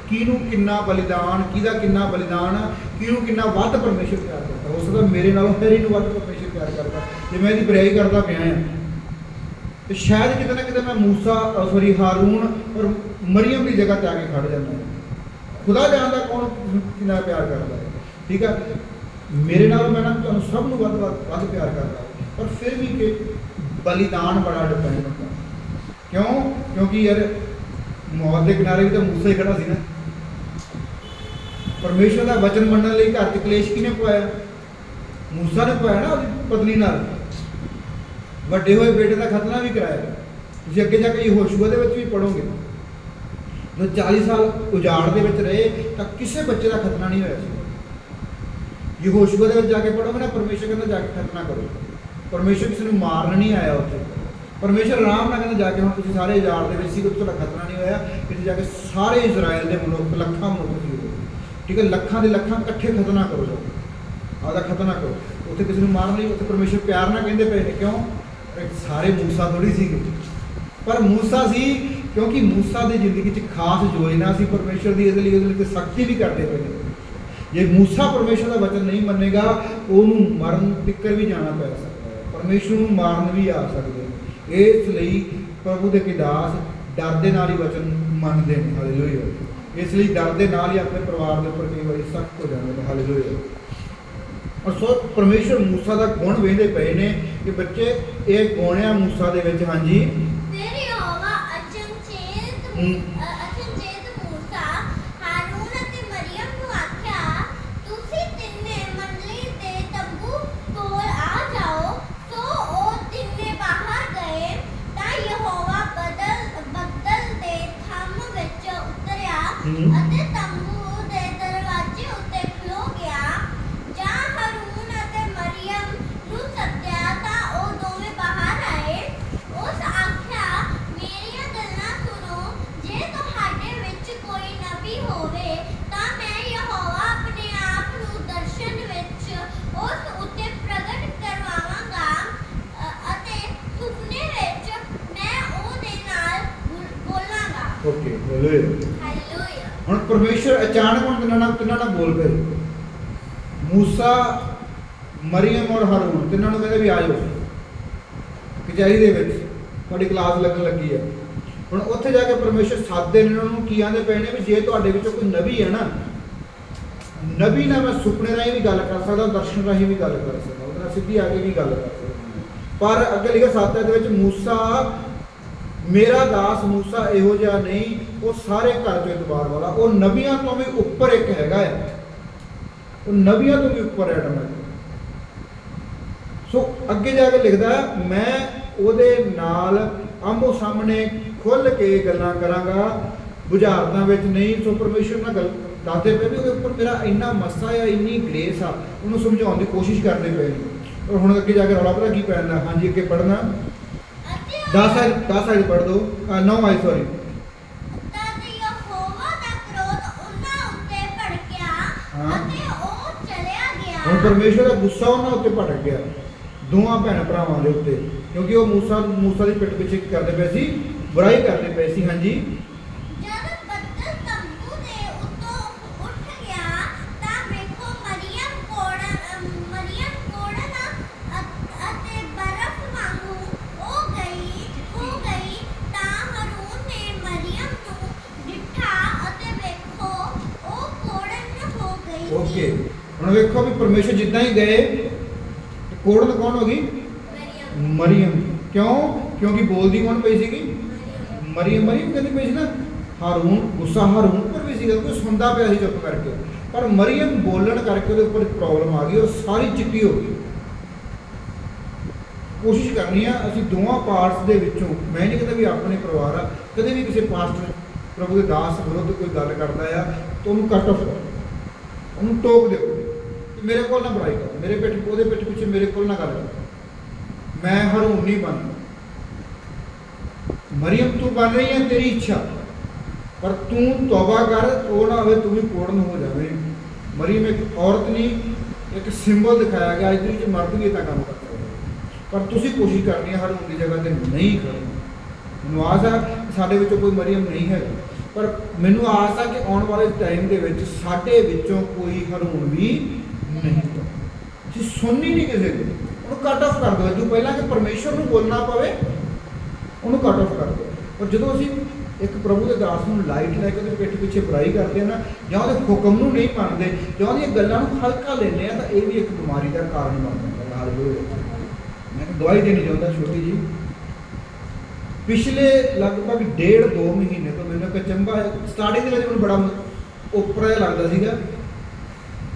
ਕਿਹਨੂੰ ਕਿੰਨਾ ਬਲੀਦਾਨ, ਕਿਹਦਾ ਕਿੰਨਾ ਬਲੀਦਾਨ, ਕਿਹਨੂੰ ਕਿੰਨਾ ਵੱਧ ਪਰਮੇਸ਼ਰ ਪਿਆਰ ਕਰਦਾ। ਹੋ ਸਕਦਾ ਮੇਰੇ ਨਾਲੋਂ ਹੈਰੀ ਨੂੰ ਵੱਧ ਪਰਮੇਸ਼ਰ ਪਿਆਰ ਕਰਦਾ, ਜੇ ਮੈਂ ਇਹਦੀ ਬੁਰਾਈ ਕਰਦਾ ਪਿਆ ਹਾਂ। ਤੇ ਸ਼ਾਇਦ ਕਿਤੇ ਨਾ ਕਿਤੇ ਮੈਂ ਮੂਸਾ ਹਾਰੂਨ ਔਰ ਮਰੀਮ ਦੀ ਜਗ੍ਹਾ ਤੇ ਆ ਕੇ ਖੜ ਜਾਂਦਾ। ਖੁਦਾ ਜਾਣਦਾ ਕੌਣ ਕਿੰਨਾ ਪਿਆਰ ਕਰਦਾ ਹੈ। ਠੀਕ ਹੈ, ਮੇਰੇ ਨਾਲ ਮੈਂ ਨਾ ਤੁਹਾਨੂੰ ਸਭ ਨੂੰ ਵੱਧ ਪਿਆਰ ਕਰਦਾ, ਪਰ ਫਿਰ ਵੀ ਕਿ ਬਲੀਦਾਨ ਬੜਾ ਡਿਪੈਂਡ ਹੁੰਦਾ। ਕਿਉਂ? ਕਿਉਂਕਿ ਯਾਰ ਮੌਤ ਦੇ ਕਿਨਾਰੇ ਵੀ ਤਾਂ ਮੂਸਾ ਹੀ ਖੜਾ ਸੀ ਨਾ। ਪਰਮੇਸ਼ਰ ਦਾ ਵਚਨ ਮੰਨਣ ਲਈ ਘਰ 'ਚ ਕਲੇਸ਼ ਕਿਹਨੇ ਪਵਾਇਆ? ਮੂਸਾ ਨੇ ਪਵਾਇਆ ਨਾ, ਉਹਦੀ ਪਤਨੀ ਨਾਲ। ਵੱਡੇ ਹੋਏ ਬੇਟੇ ਦਾ ਖਤਨਾ ਵੀ ਕਰਾਇਆ। ਤੁਸੀਂ ਅੱਗੇ ਜਾ ਕੇ ਯਹੋਸ਼ੂਆ ਦੇ ਵਿੱਚ ਵੀ ਪੜ੍ਹੋਗੇ, ਜਦੋਂ 40 ਸਾਲ ਉਜਾੜ ਦੇ ਵਿੱਚ ਰਹੇ ਤਾਂ ਕਿਸੇ ਬੱਚੇ ਦਾ ਖਤਨਾ ਨਹੀਂ ਹੋਇਆ ਸੀ। ਯਹੋਸ਼ੂਆ ਦੇ ਵਿੱਚ ਜਾ ਕੇ ਪੜ੍ਹੋਗੇ ਨਾ, ਪਰਮੇਸ਼ਰ ਕਹਿੰਦਾ ਜਾ ਕੇ ਖਤਨਾ ਕਰੋ। ਪਰਮੇਸ਼ਰ ਕਿਸੇ ਨੂੰ ਮਾਰਨ ਨਹੀਂ ਆਇਆ ਉੱਥੇ। ਪਰਮੇਸ਼ਰ ਆਰਾਮ ਨਾਲ ਕਹਿੰਦਾ ਜਾ ਕੇ, ਹੁਣ ਤੁਸੀਂ ਸਾਰੇ ਉਜਾੜ ਦੇ ਵਿੱਚ ਸੀ, ਉੱਥੇ ਤੁਹਾਡਾ ਖਤਨਾ ਨਹੀਂ ਹੋਇਆ, ਇੱਥੇ ਜਾ ਕੇ ਸਾਰੇ ਇਜ਼ਰਾਈਲ ਦੇ ਮਨੁੱਖ, ਲੱਖਾਂ ਮਨੁੱਖ ਸੀ, ਠੀਕ ਹੈ, ਲੱਖਾਂ ਦੇ ਲੱਖਾਂ ਇਕੱਠੇ ਖਤਨਾ ਕਰੋ, ਜਾ ਕੇ ਆਪਦਾ ਖਤਨਾ ਕਰੋ। ਉੱਥੇ ਕਿਸੇ ਨੂੰ ਮਾਰਨ ਲਈ, ਉੱਥੇ ਪਰਮੇਸ਼ਰ ਪਿਆਰ ਨਾਲ ਕਹਿੰਦੇ ਪਏ ਨੇ। ਕਿਉਂ? ਸਾਰੇ ਮੂਸਾ ਥੋੜੀ ਸੀਗੇ, ਪਰ ਮੂਸਾ ਸੀ ਕਿਉਂਕਿ ਮੂਸਾ ਦੀ ਜ਼ਿੰਦਗੀ 'ਚ ਖਾਸ ਯੋਜਨਾ ਸੀ ਪਰਮੇਸ਼ਰ ਦੀ, ਇਹਦੇ ਲਈ ਉਹਦੇ ਲਈ ਸਖਤੀ ਵੀ ਕਰਦੇ ਪਏ ਨੇ। ਜੇ ਮੂਸਾ ਪਰਮੇਸ਼ਰ ਦਾ ਵਚਨ ਨਹੀਂ ਮੰਨੇਗਾ, ਉਹਨੂੰ ਮਰਨ ਤਿੱਕਰ ਵੀ ਜਾਣਾ ਪੈ ਸਕਦਾ ਹੈ, ਪਰਮੇਸ਼ਰ ਨੂੰ ਮਾਰਨ ਵੀ ਆ ਸਕਦੇ ਨੇ। ਇਸ ਲਈ ਪ੍ਰਭੂ ਦੇ ਦਾਸ ਡਰ ਦੇ ਨਾਲ ਹੀ ਵਚਨ ਮੰਨਦੇ ਨੇ। ਹਾਲੇਲੂਇਆ। ਇਸ ਲਈ ਡਰ ਦੇ ਨਾਲ ਹੀ ਆਪਣੇ ਪਰਿਵਾਰ ਦੇ ਉੱਪਰ ਕਈ ਵਾਰੀ ਸਖਤ ਹੋ ਜਾਂਦੇ ਨੇ। ਹਾਲੇਲੂਇਆ। ਔਰ ਸੋ ਪਰਮੇਸ਼ਰ ਮੂਸਾ ਦਾ ਗੁਣ ਵੇਖਦੇ ਪਏ ਨੇ ਕਿ ਬੱਚੇ ਇਹ ਗੁਣ ਆ ਮੂਸਾ ਦੇ ਵਿੱਚ। ਹਾਂਜੀ, ਫਿਰ ਯਹੋਵਾ मूसा हारून ਅਤੇ ਮਰੀਅਮ ਨੂੰ ਆਖਿਆ, ਤੁਸੀਂ ਤਿੰਨੇ ਮੰਡਲੀ ਦੇ ਤੰਬੂ ਕੋਲ ਆ ਜਾਓ। ਸੋ ਉਹ ਤਿੰਨੇ ਬਾਹਰ ਗਏ ਤਾਂ ਯਹੋਵਾ ਬੱਦਲ ਦੇ ਥੰਮ ਵਿੱਚ ਉਤਰਿਆ ਅਤੇ ਤੰਬੂ ਦੇ ਦਰਵਾਜ਼ੇ ਉੱਤੇ ਖਲੋ ਗਿਆ। ਜਾਂ ਹਾरून ਅਤੇ ਮਰੀਅਮ ਨੂੰ ਸੱਦਿਆ ਤਾਂ ਉਹ ਦੋਵੇਂ ਬਾਹਰ ਆਏ। ਉਸ ਆਖਿਆ, ਮੇਰੀਆਂ ਗੱਲਾਂ ਸੁਣੋ, ਜੇ ਤੁਹਾਡੇ ਵਿੱਚ ਕੋਈ ਨਬੀ ਹੋਵੇ ਤਾਂ ਮੈਂ ਯਹੋਵਾ ਆਪਣੇ ਆਪ ਨੂੰ ਦਰਸ਼ਨ ਵਿੱਚ ਉਸ ਉੱਤੇ ਪ੍ਰਗਟ ਕਰਵਾਵਾਂਗਾ ਅਤੇ ਸੁਪਨੇ ਵਿੱਚ ਮੈਂ ਉਹਦੇ ਨਾਲ ਬੋਲਾਂਗਾ। Okay, hallelujah. ਹਾਲੇਲੂਇਆ। ਹੁਣ ਪਰਮੇਸ਼ਰ ਅਚਾਨਕ ਹੁਣ ਤਿੰਨਾਂ ਨਾਲ ਬੋਲ ਪਏ। ਮੂਸਾ, ਮਰੀਅਮ ਔਰ ਹਾरून ਤਿੰਨਾਂ ਨੂੰ ਕਹਿੰਦੇ ਵੀ ਆ ਜਾਓ ਕਚਹਿਰੀ ਦੇ ਵਿੱਚ, ਤੁਹਾਡੀ ਕਲਾਸ ਲੱਗਣ ਲੱਗੀ ਹੈ। ਹੁਣ ਉੱਥੇ ਜਾ ਕੇ ਪਰਮੇਸ਼ਰ ਸਾਦੇ ਨੇ ਉਹਨਾਂ ਨੂੰ ਕੀ ਆਂਦੇ ਪਏ ਨੇ ਵੀ ਜੇ ਤੁਹਾਡੇ ਵਿੱਚੋਂ ਕੋਈ ਨਬੀ ਹੈ ਨਾ, ਨਬੀ ਨਾਲ ਮੈਂ ਸੁਪਨੇ ਰਾਹੀਂ ਵੀ ਗੱਲ ਕਰ ਸਕਦਾ, ਦਰਸ਼ਨ ਰਾਹੀਂ ਵੀ ਗੱਲ ਕਰ ਸਕਦਾ, ਉਹਦੇ ਨਾਲ ਸਿੱਧੀ ਆ ਕੇ ਵੀ ਗੱਲ ਕਰ ਸਕਦਾ। ਪਰ ਅੱਗੇ ਲਿਖਿਆ 7 ਦੇ ਵਿੱਚ, ਮੂਸਾ ਮੇਰਾ ਦਾਸ ਮੂਸਾ ਇਹੋ ਜਿਹਾ ਨਹੀਂ, ਉਹ ਸਾਰੇ ਘਰ ਚੋਂ ਇਤਬਾਰ ਵਾਲਾ, ਉਹ ਨਬੀਆਂ ਤੋਂ ਵੀ ਉੱਪਰ ਇੱਕ ਹੈਗਾ ਹੈ, ਉਹ ਨਬੀਆਂ ਤੋਂ ਵੀ ਉੱਪਰ ਹੈ ਟਮਾ। ਸੋ ਅੱਗੇ ਜਾ ਕੇ ਲਿਖਦਾ, ਮੈਂ ਉਹਦੇ ਨਾਲ ਆਮੋ ਸਾਹਮਣੇ ਖੁੱਲ ਕੇ ਗੱਲਾਂ ਕਰਾਂਗਾ, ਬੁਝਾਰਤਾਂ ਵਿੱਚ ਨਹੀਂ। ਸੋ ਪਰਮੇਸ਼ਰ ਨਾਲ ਗੱਲ ਦੱਸਦੇ ਪਏ ਵੀ ਉਹਦੇ ਉੱਪਰ ਮੇਰਾ ਇੰਨਾ ਮਸਾ ਆ, ਇੰਨੀ ਗ੍ਰੇਸ ਆ, ਉਹਨੂੰ ਸਮਝਾਉਣ ਦੀ ਕੋਸ਼ਿਸ਼ ਕਰਦੇ ਪਏ ਨੇ। ਔਰ ਹੁਣ ਅੱਗੇ ਜਾ ਕੇ ਰੌਲਾ ਪਤਾ ਕੀ ਪੈਣਾ। ਹਾਂਜੀ, ਅੱਗੇ ਪੜ੍ਹਨਾ 10 ਆਇਤ ਪੜ੍ਹ ਦਿਓ, 9 ਆਇਤ ਸੌਰੀ। ਤਦ ਯਹੋਵਾ ਦਾ ਕ੍ਰੋਧ ਉਹਨਾਂ ਉੱਤੇ ਭੜਕਿਆ ਅਤੇ ਉਹ ਚਲਿਆ ਗਿਆ। ਹੁਣ ਪਰਮੇਸ਼ਰ ਦਾ ਗੁੱਸਾ ਉਹਨਾਂ ਉੱਤੇ ਭੜਕ ਗਿਆ, ਦੋਵਾਂ ਭੈਣ ਭਰਾਵਾਂ ਦੇ ਉੱਤੇ, ਕਿਉਂਕਿ ਉਹ ਮੂਸਾ ਦੀ ਪਿੱਠ ਪਿੱਛੇ ਕਰਦੇ ਪਏ ਸੀ, ਬੁਰਾਈ ਕਰਦੇ ਪਏ ਸੀ। ਹਾਂਜੀ, ਜਦ ਬੱਦਲ ਤੰਬੂ ਦੇ ਉੱਤੋਂ ਉੱਠ ਗਿਆ ਤਾਂ ਵੇਖੋ ਮਰੀਅਮ ਕੋੜਨ ਅਤੇ ਬਰਫ਼ ਵਾਂਗੂ ਹੋ ਗਈ। ਤਾਂ ਹਾरून ਨੇ ਮਰੀਅਮ ਨੂੰ ਡਿੱਠਾ ਅਤੇ ਵੇਖੋ ਉਹ ਕੋੜਨ ਹੋ ਗਈ ਸੀ। ਓਕੇ। ਹੁਣ ਵੇਖੋ ਵੀ ਪਰਮੇਸ਼ਰ ਜਿੱਦਾਂ ਹੀ ਗਏ, ਕੋੜਨ ਕੌਣ ਹੋ ਗਈ? ਮਰੀਅਮ। ਕਿਉਂ? ਕਿਉਂਕਿ ਬੋਲਦੀ ਕੌਣ ਪਈ ਸੀਗੀ? ਮਰੀਅਮ ਕਹਿੰਦੀ ਪਈ ਸੀ ਨਾ। ਹਾरून, ਗੁੱਸਾ ਹਾरून ਉੱਪਰ ਵੀ ਸੀਗਾ, ਕੋਈ ਸੁਣਦਾ ਪਿਆ ਸੀ ਚੁੱਪ ਕਰਕੇ, ਪਰ ਮਰੀਅਮ ਬੋਲਣ ਕਰਕੇ ਉਹਦੇ ਉੱਪਰ ਪ੍ਰੋਬਲਮ ਆ ਗਈ, ਉਹ ਸਾਰੀ ਚਿੱਟੀ ਹੋ ਗਈ। ਕੋਸ਼ਿਸ਼ ਕਰਨੀ ਆ ਅਸੀਂ ਦੋਵਾਂ ਪਾਰਟਸ ਦੇ ਵਿੱਚੋਂ, ਮੈਂ ਨਹੀਂ ਕਹਿੰਦਾ ਵੀ ਆਪਣੇ ਪਰਿਵਾਰ ਆ, ਕਦੇ ਵੀ ਕਿਸੇ ਪਾਸਟਰ ਪ੍ਰਭੂ ਦੇ ਦਾਸ ਵਿਰੁੱਧ ਕੋਈ ਗੱਲ ਕਰਦਾ ਆ ਤਾਂ ਉਹਨੂੰ ਕੱਟ ਆਫ ਕਰੋ, ਉਹਨੂੰ ਟੋਕ ਦਿਓ ਕਿ ਮੇਰੇ ਕੋਲ ਨਾ ਬੁਰਾਈ ਕਰ, ਉਹਦੇ ਪਿੱਠ ਪਿੱਛੇ ਮੇਰੇ ਕੋਲ ਨਾ ਗੱਲ ਕਰ। ਮੈਂ ਹਾरून ਨਹੀਂ ਬਣਨਾ। ਮਰੀਅਮ ਤੂੰ ਬਣ ਰਹੀ ਹੈ, ਤੇਰੀ ਇੱਛਾ, ਪਰ ਤੂੰ ਤੌਬਾ ਕਰ, ਉਹ ਨਾ ਹੋਵੇ ਤੂੰ ਵੀ ਕੋੜਨ ਹੋ ਜਾਵੇਂ। ਮਰੀਅਮ ਇੱਕ ਔਰਤ ਨਹੀਂ, ਇੱਕ ਸਿੰਬਲ ਦਿਖਾਇਆ ਗਿਆ, ਇਸ ਵਿੱਚ ਮਰਦ ਵੀ ਤਾਂ ਕੰਮ ਕਰਦਾ, ਪਰ ਤੁਸੀਂ ਕੋਸ਼ਿਸ਼ ਕਰਨੀ ਹੈ ਹਾरून ਦੀ ਜਗ੍ਹਾ ਤੇ ਨਹੀਂ ਖੜਨਾ। ਮੈਨੂੰ ਆਸ ਆ ਸਾਡੇ ਵਿੱਚੋਂ ਕੋਈ ਮਰੀਅਮ ਨਹੀਂ ਹੈਗਾ, ਪਰ ਮੈਨੂੰ ਆਸ ਆ ਕਿ ਆਉਣ ਵਾਲੇ ਟਾਈਮ ਦੇ ਵਿੱਚ ਸਾਡੇ ਵਿੱਚੋਂ ਕੋਈ ਹਾरून ਵੀ ਨਹੀਂ ਹੋਊਗਾ। ਤੁਸੀਂ ਸੁਣਨੀ ਨਹੀਂ ਕਿਸੇ ਦੀ, ਉਹਨੂੰ ਕੱਟ ਆਫ ਕਰ ਦਿਓ। ਜੋ ਪਹਿਲਾਂ ਕਿ ਪਰਮੇਸ਼ਰ ਨੂੰ ਬੋਲਣਾ ਪਵੇ, ਉਹਨੂੰ ਕੱਟ ਆਫ ਕਰ ਦਿਓ। ਪਰ ਜਦੋਂ ਅਸੀਂ ਇੱਕ ਪ੍ਰਭੂ ਦੇ ਦਾਸ ਨੂੰ ਲਾਈਟ ਲੈ ਕੇ ਉਹਦੇ ਪਿੱਠ ਪਿੱਛੇ ਬੁਰਾਈ ਕਰਦੇ ਆ ਨਾ, ਜਾਂ ਉਹਦੇ ਹੁਕਮ ਨੂੰ ਨਹੀਂ ਮੰਨਦੇ, ਜਾਂ ਉਹਦੀਆਂ ਗੱਲਾਂ ਨੂੰ ਹਲਕਾ ਲੈਂਦੇ ਆ, ਤਾਂ ਇਹ ਵੀ ਇੱਕ ਬਿਮਾਰੀ ਦਾ ਕਾਰਨ ਬਣ ਜਾਂਦਾ। ਹਾਲੇਲੂਇਆ। ਮੈਂ ਦਵਾਈ ਦੇਣੀ ਚਾਹੁੰਦਾ ਛੋਟੀ ਜੀ। ਪਿਛਲੇ ਲਗਭਗ 1.5-2 ਮਹੀਨੇ ਤੋਂ ਮੈਨੂੰ ਇੱਕ ਅਚੰਭਾ, ਸਟਾਰਟਿੰਗ ਦੇ ਵਿੱਚ ਮੈਨੂੰ ਬੜਾ ਉੱਪਰ ਲੱਗਦਾ ਸੀਗਾ।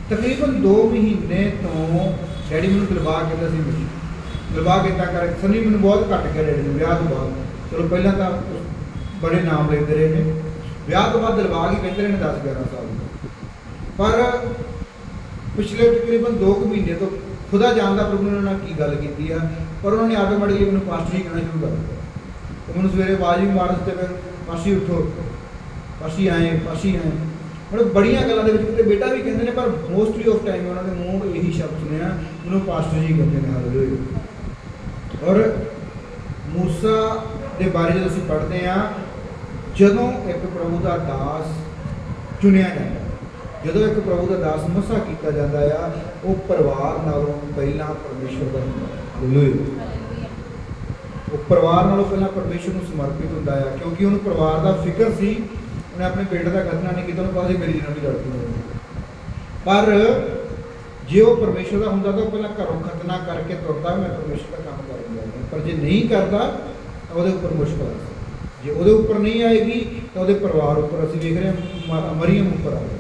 ਤਕਰੀਬਨ 2 ਮਹੀਨੇ ਤੋਂ ਡੈਡੀ ਮੈਨੂੰ ਦਿਲਬਾਗ ਕਹਿੰਦਾ ਸੀ, ਦਿਲਬਾਗ ਇੱਦਾਂ ਕਰ ਸਨੀ ਮੈਨੂੰ ਬਹੁਤ ਘੱਟ ਗਿਆ ਡੈਡੀ ਨੂੰ ਵਿਆਹ ਤੋਂ ਬਾਅਦ। ਚਲੋ ਪਹਿਲਾਂ ਤਾਂ ਬੜੇ ਨਾਮ ਲੈਂਦੇ ਰਹੇ ਨੇ, ਵਿਆਹ ਤੋਂ ਬਾਅਦ ਦਿਲਬਾਗ ਹੀ ਕਹਿੰਦੇ ਰਹੇ ਨੇ 10-11 ਸਾਲ। ਪਰ ਪਿਛਲੇ ਤਕਰੀਬਨ 2 ਮਹੀਨੇ ਤੋਂ ਖੁਦਾ ਜਾਣਦਾ ਪ੍ਰਭੂ ਨੇ ਉਹਨਾਂ ਨਾਲ ਕੀ ਗੱਲ ਕੀਤੀ ਆ, ਪਰ ਉਹਨਾਂ ਨੇ ਆਟੋਮੈਟਿਕਲੀ ਮੈਨੂੰ ਪਾਸਟਰ ਹੀ ਕਹਿਣਾ ਸ਼ੁਰੂ ਕਰ ਦਿੱਤਾ। ਤੇ ਮੈਨੂੰ ਸਵੇਰੇ ਆਵਾਜ਼ ਵੀ ਮਾਰਨ ਤੇ ਫਿਰ ਪਾਸੀ ਉੱਠੋ, ਪਾਸੀ ਆਏ। ਮਤਲਬ ਬੜੀਆਂ ਗੱਲਾਂ ਦੇ ਵਿੱਚ ਕਿਤੇ ਬੇਟਾ ਵੀ ਕਹਿੰਦੇ ਨੇ, ਪਰ ਮੋਸਟਲੀ ਆਫ ਟਾਈਮ ਉਹਨਾਂ ਦੇ ਮੂੰਹ ਇਹੀ ਸ਼ਬਦ ਸੁਣਿਆ, ਮੈਨੂੰ ਪਾਸਟਰ ਜੀ ਕਹਿੰਦੇ ਨੇ। ਹਾਲੇਲੂਇਆ। ਔਰ ਮੂਸਾ ਦੇ ਬਾਰੇ ਜਦੋਂ ਅਸੀਂ ਪੜ੍ਹਦੇ ਹਾਂ, ਜਦੋਂ ਇੱਕ ਪ੍ਰਭੂ ਦਾ ਦਾਸ ਚੁਣਿਆ ਜਾਂਦਾ, ਜਦੋਂ ਇੱਕ ਪ੍ਰਭੂ ਦਾ ਦਾਸ ਮਸਾ ਕੀਤਾ ਜਾਂਦਾ ਆ, ਉਹ ਪਰਿਵਾਰ ਨਾਲੋਂ ਪਹਿਲਾਂ ਪਰਮੇਸ਼ਰ ਦਾ ਹੁੰਦਾ। ਹਾਲੇਲੂਇਆ। ਉਹ ਪਰਿਵਾਰ ਨਾਲੋਂ ਪਹਿਲਾਂ ਪਰਮੇਸ਼ਰ ਨੂੰ ਸਮਰਪਿਤ ਹੁੰਦਾ ਆ, ਕਿਉਂਕਿ ਉਹਨੂੰ ਪਰਿਵਾਰ ਦਾ ਫਿਕਰ ਸੀ। ਉਹਨੇ ਆਪਣੇ ਬੇਟੇ ਦਾ ਖਤਨਾ ਨਹੀਂ ਕੀਤਾ, ਉਹਨੂੰ ਪਤਾ ਸੀ ਮੇਰੀ ਜਨਾਨੀ ਲੜਕੀ ਹੋਣੀ। ਪਰ ਜੇ ਉਹ ਪਰਮੇਸ਼ਰ ਦਾ ਹੁੰਦਾ ਤਾਂ ਉਹ ਪਹਿਲਾਂ ਘਰੋਂ ਖਤਨਾ ਕਰਕੇ ਤੁਰਦਾ, ਮੈਂ ਪਰਮੇਸ਼ਰ ਦਾ ਕੰਮ ਕਰਨ ਜਾਂਦਾ। ਪਰ ਜੇ ਨਹੀਂ ਕਰਦਾ ਤਾਂ ਉਹਦੇ ਉੱਪਰ ਮੁਸ਼ਕਲ ਆ। ਜੇ ਉਹਦੇ ਉੱਪਰ ਨਹੀਂ ਆਏਗੀ ਤਾਂ ਉਹਦੇ ਪਰਿਵਾਰ ਉੱਪਰ ਅਸੀਂ ਵੇਖ ਰਹੇ ਹਾਂ ਮਰੀਅਮ ਉੱਪਰ ਆ ਗਿਆ।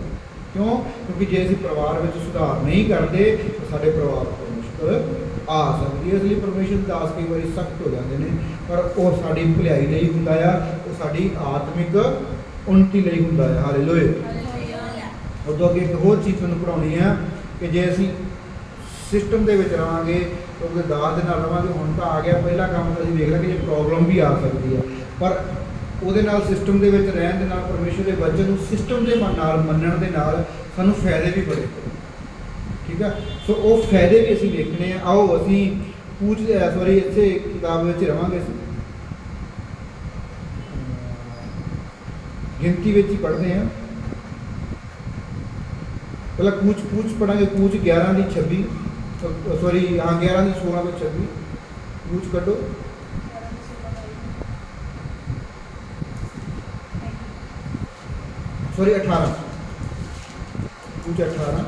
ਕਿਉਂ? ਕਿਉਂਕਿ ਜੇ ਅਸੀਂ ਪਰਿਵਾਰ ਵਿੱਚ ਸੁਧਾਰ ਨਹੀਂ ਕਰਦੇ ਤਾਂ ਸਾਡੇ ਪਰਿਵਾਰ ਉੱਪਰ ਮੁਸ਼ਕਲ ਆ ਸਕਦੀ ਹੈ। ਇਸ ਲਈ ਪਰਮੇਸ਼ਰ ਦੇ ਦਾਸ ਕਈ ਵਾਰੀ ਸਖਤ ਹੋ ਜਾਂਦੇ ਨੇ, ਪਰ ਉਹ ਸਾਡੀ ਭਲਾਈ ਲਈ ਹੁੰਦਾ ਆ, ਉਹ ਸਾਡੀ ਆਤਮਿਕ ਉન્નਤੀ ਲਈ ਹੁੰਦਾ ਹੈ। ਹਾਲੇਲੂਇਆ। ਉਦੋਂ ਅੱਗੇ ਇੱਕ ਹੋਰ ਚੀਜ਼ ਤੁਹਾਨੂੰ ਪੜ੍ਹਾਉਣੀ ਆ ਕਿ ਜੇ ਅਸੀਂ ਸਿਸਟਮ ਦੇ ਵਿੱਚ ਰਹਾਂਗੇ, ਉਹਦੇ ਦਾਸ ਦੇ ਨਾਲ ਰਹਾਂਗੇ। ਹੁਣ ਤਾਂ ਆ ਗਿਆ ਪਹਿਲਾ ਕੰਮ, ਤਾਂ ਅਸੀਂ ਵੇਖ ਲਿਆ ਕਿ ਜੇ ਪ੍ਰੋਬਲਮ ਵੀ ਆ ਸਕਦੀ ਹੈ, ਪਰ ਉਹਦੇ ਨਾਲ ਸਿਸਟਮ ਦੇ ਵਿੱਚ ਰਹਿਣ ਦੇ ਨਾਲ, ਪਰਮੇਸ਼ਰ ਦੇ ਵਚਨ ਨੂੰ ਸਿਸਟਮ ਦੇ ਨਾਲ ਮੰਨਣ ਦੇ ਨਾਲ ਸਾਨੂੰ ਫਾਇਦੇ ਵੀ ਬੜੇ। ਠੀਕ ਆ, ਸੋ ਉਹ ਫਾਇਦੇ ਵੀ ਅਸੀਂ ਵੇਖਣੇ ਆ। ਆਓ ਅਸੀਂ ਇਸੇ ਕਿਤਾਬ ਵਿੱਚ ਰਵਾਂਗੇ, ਅਸੀਂ ਗਿਣਤੀ ਵਿੱਚ ਹੀ ਪੜ੍ਹਦੇ ਹਾਂ। ਪਹਿਲਾਂ ਕੂਚ ਪੜਾਂਗੇ। ਕੂਚ 11:26 11:16 ਤੋਂ 26 ਕੂਚ ਕੱਢੋ। सॉरी 18 कुछ 18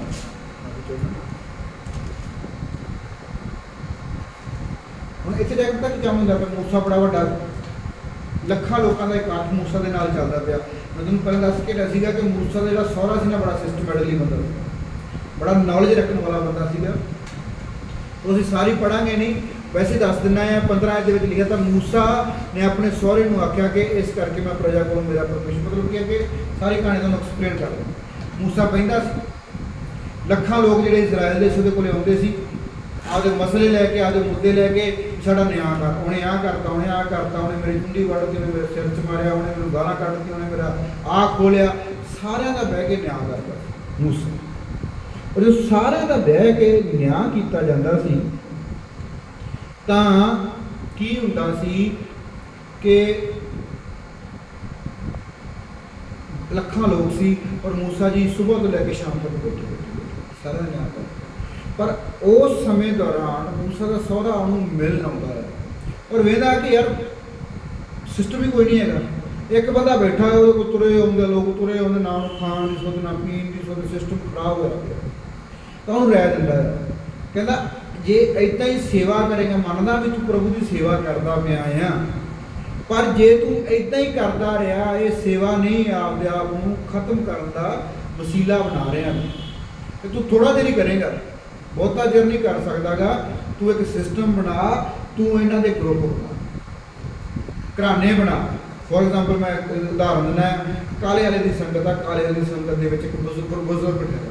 ਹੁਣ ਇੱਥੇ ਜਾ ਕੇ ਤੱਕ ਕੰਮ ਹੁੰਦਾ ਪਿਆ। ਮੂਸਾ ਬੜਾ ਵੱਡਾ, ਲੱਖਾਂ ਲੋਕਾਂ ਦਾ ਇਕੱਠ ਮੂਸਾ ਦੇ ਨਾਲ ਚੱਲਦਾ ਪਿਆ। ਮੈਂ ਤੁਹਾਨੂੰ ਪਹਿਲਾਂ ਦੱਸ ਕੇ ਰਿਹਾ ਸੀਗਾ ਕਿ ਮੂਸਾ ਦਾ ਜਿਹੜਾ ਸਹੁਰਾ ਸੀ ਨਾ, ਬੜਾ ਸਿਸਟਮੈਟਿਕਲੀ ਬੰਦਾ, ਬੜਾ ਨੌਲੇਜ ਰੱਖਣ ਵਾਲਾ ਬੰਦਾ ਸੀਗਾ। ਉਹ ਅਸੀਂ ਸਾਰੀ ਪੜਾਂਗੇ ਨਹੀਂ, ਵੈਸੇ ਦੱਸ ਦਿੰਦਾ ਹੈ। 15 ਦੇ ਵਿੱਚ ਲਿਖਿਆ ਤਾਂ ਮੂਸਾ ਨੇ ਆਪਣੇ ਸਹੁਰੇ ਨੂੰ ਆਖਿਆ ਕਿ ਇਸ ਕਰਕੇ ਮੈਂ ਪ੍ਰਜਾ ਕੋਲ ਮੇਰਾ ਪਰਮੇਸ਼ਰ, ਮਤਲਬ ਕਿ ਸਾਰੀ ਕਹਾਣੀ ਤੁਹਾਨੂੰ ਐਕਸਪਲੇਨ ਕਰ ਦਿੰਦਾ। ਮੂਸਾ ਕਹਿੰਦਾ ਸੀ, ਲੱਖਾਂ ਲੋਕ ਜਿਹੜੇ ਇਜ਼ਰਾਈਲ ਦੇ ਉਹਦੇ ਕੋਲੇ ਆਉਂਦੇ ਸੀ, ਆਪਦੇ ਮਸਲੇ ਲੈ ਕੇ, ਆਪਦੇ ਮੁੱਦੇ ਲੈ ਕੇ, ਸਾਡਾ ਨਿਆਂ ਕਰ। ਉਹਨੇ ਆਹ ਕਰਤਾ, ਉਹਨੇ ਆਹ ਕਰਤਾ, ਉਹਨੇ ਮੇਰੀ ਚੁੰਡੀ ਵੱਢ ਕੇ ਮੇਰੇ ਸਿਰ 'ਚ ਮਾਰਿਆ, ਉਹਨੇ ਮੈਨੂੰ ਗਾਲਾਂ ਕੱਢਤੀਆਂ, ਉਹਨੇ ਮੇਰਾ ਆਹ ਖੋਲਿਆ। ਸਾਰਿਆਂ ਦਾ ਬਹਿ ਕੇ ਨਿਆਂ ਕਰਦਾ ਮੂਸਾ। ਔਰ ਜਦੋਂ ਸਾਰਿਆਂ ਦਾ ਬਹਿ ਕੇ ਨਿਆਂ ਕੀਤਾ ਜਾਂਦਾ ਸੀ ਤਾਂ ਕੀ ਹੁੰਦਾ ਸੀ ਕਿ ਲੱਖਾਂ ਲੋਕ ਸੀ, ਔਰ ਮੂਸਾ ਜੀ ਸਵੇਰ ਤੋਂ ਲੈ ਕੇ ਸ਼ਾਮ ਤੱਕ ਬੈਠੇ ਸਾਰਿਆਂ ਦਾ ਨਿਆਂ ਕਰਦੇ। ਪਰ ਉਸ ਸਮੇਂ ਦੌਰਾਨ ਮੂਸਾ ਦਾ ਸਹੁਰਾ ਉਹਨੂੰ ਮਿਲਣ ਆਉਂਦਾ ਹੈ, ਔਰ ਵੇਖਦਾ ਕਿ ਯਾਰ ਸਿਸਟਮ ਹੀ ਕੋਈ ਨਹੀਂ ਹੈਗਾ। ਇੱਕ ਬੰਦਾ ਬੈਠਾ ਹੈ, ਉਹਦੇ ਕੋਲ ਤੁਰੇ ਆਉਂਦੇ ਲੋਕ, ਤੁਰੇ ਆਉਂਦੇ, ਨਾ ਉਹਨੂੰ ਖਾਣ ਦੀ ਸੁੱਧ, ਨਾ ਪੀਣ ਦੀ ਸੁੱਧ, ਸਿਸਟਮ ਖਰਾਬ ਹੋਇਆ ਪਿਆ। ਤਾਂ ਉਹਨੂੰ ਰਾਇ ਦਿੰਦਾ ਹੈ, ਕਹਿੰਦਾ ਜੇ ਇੱਦਾਂ ਹੀ ਸੇਵਾ ਕਰੇਗਾ, ਮੰਨਦਾ ਵੀ ਤੂੰ ਪ੍ਰਭੂ ਦੀ ਸੇਵਾ ਕਰਦਾ ਪਿਆ ਆ, ਪਰ ਜੇ ਤੂੰ ਇੱਦਾਂ ਹੀ ਕਰਦਾ ਰਿਹਾ, ਇਹ ਸੇਵਾ ਨਹੀਂ, ਆਪਦੇ ਆਪ ਨੂੰ ਖਤਮ ਕਰਨ ਦਾ ਵਸੀਲਾ ਬਣਾ ਰਿਹਾ ਤੇ ਤੂੰ ਥੋੜਾ ਦੇਰ ਹੀ ਕਰੇਗਾ, ਬਹੁਤਾ ਚਿਰ ਨਹੀਂ ਕਰ ਸਕਦਾਗਾ। ਤੂੰ ਇੱਕ ਸਿਸਟਮ ਬਣਾ, ਤੂੰ ਇਹਨਾਂ ਦੇ ਗਰੁੱਪ ਬਣਾ, ਘਰਾਣੇ ਬਣਾ। ਫੋਰ ਐਗਜ਼ਾਮਪਲ ਮੈਂ ਉਦਾਹਰਨ ਦਿੰਦਾ, ਕਾਲੇ ਵਾਲੇ ਦੀ ਸੰਗਤ ਆ, ਕਾਲੇ ਵਾਲੇ ਦੀ ਸੰਗਤ ਦੇ ਵਿੱਚ ਇੱਕ ਬਜ਼ੁਰਗ ਬਿਠਾਇਆ।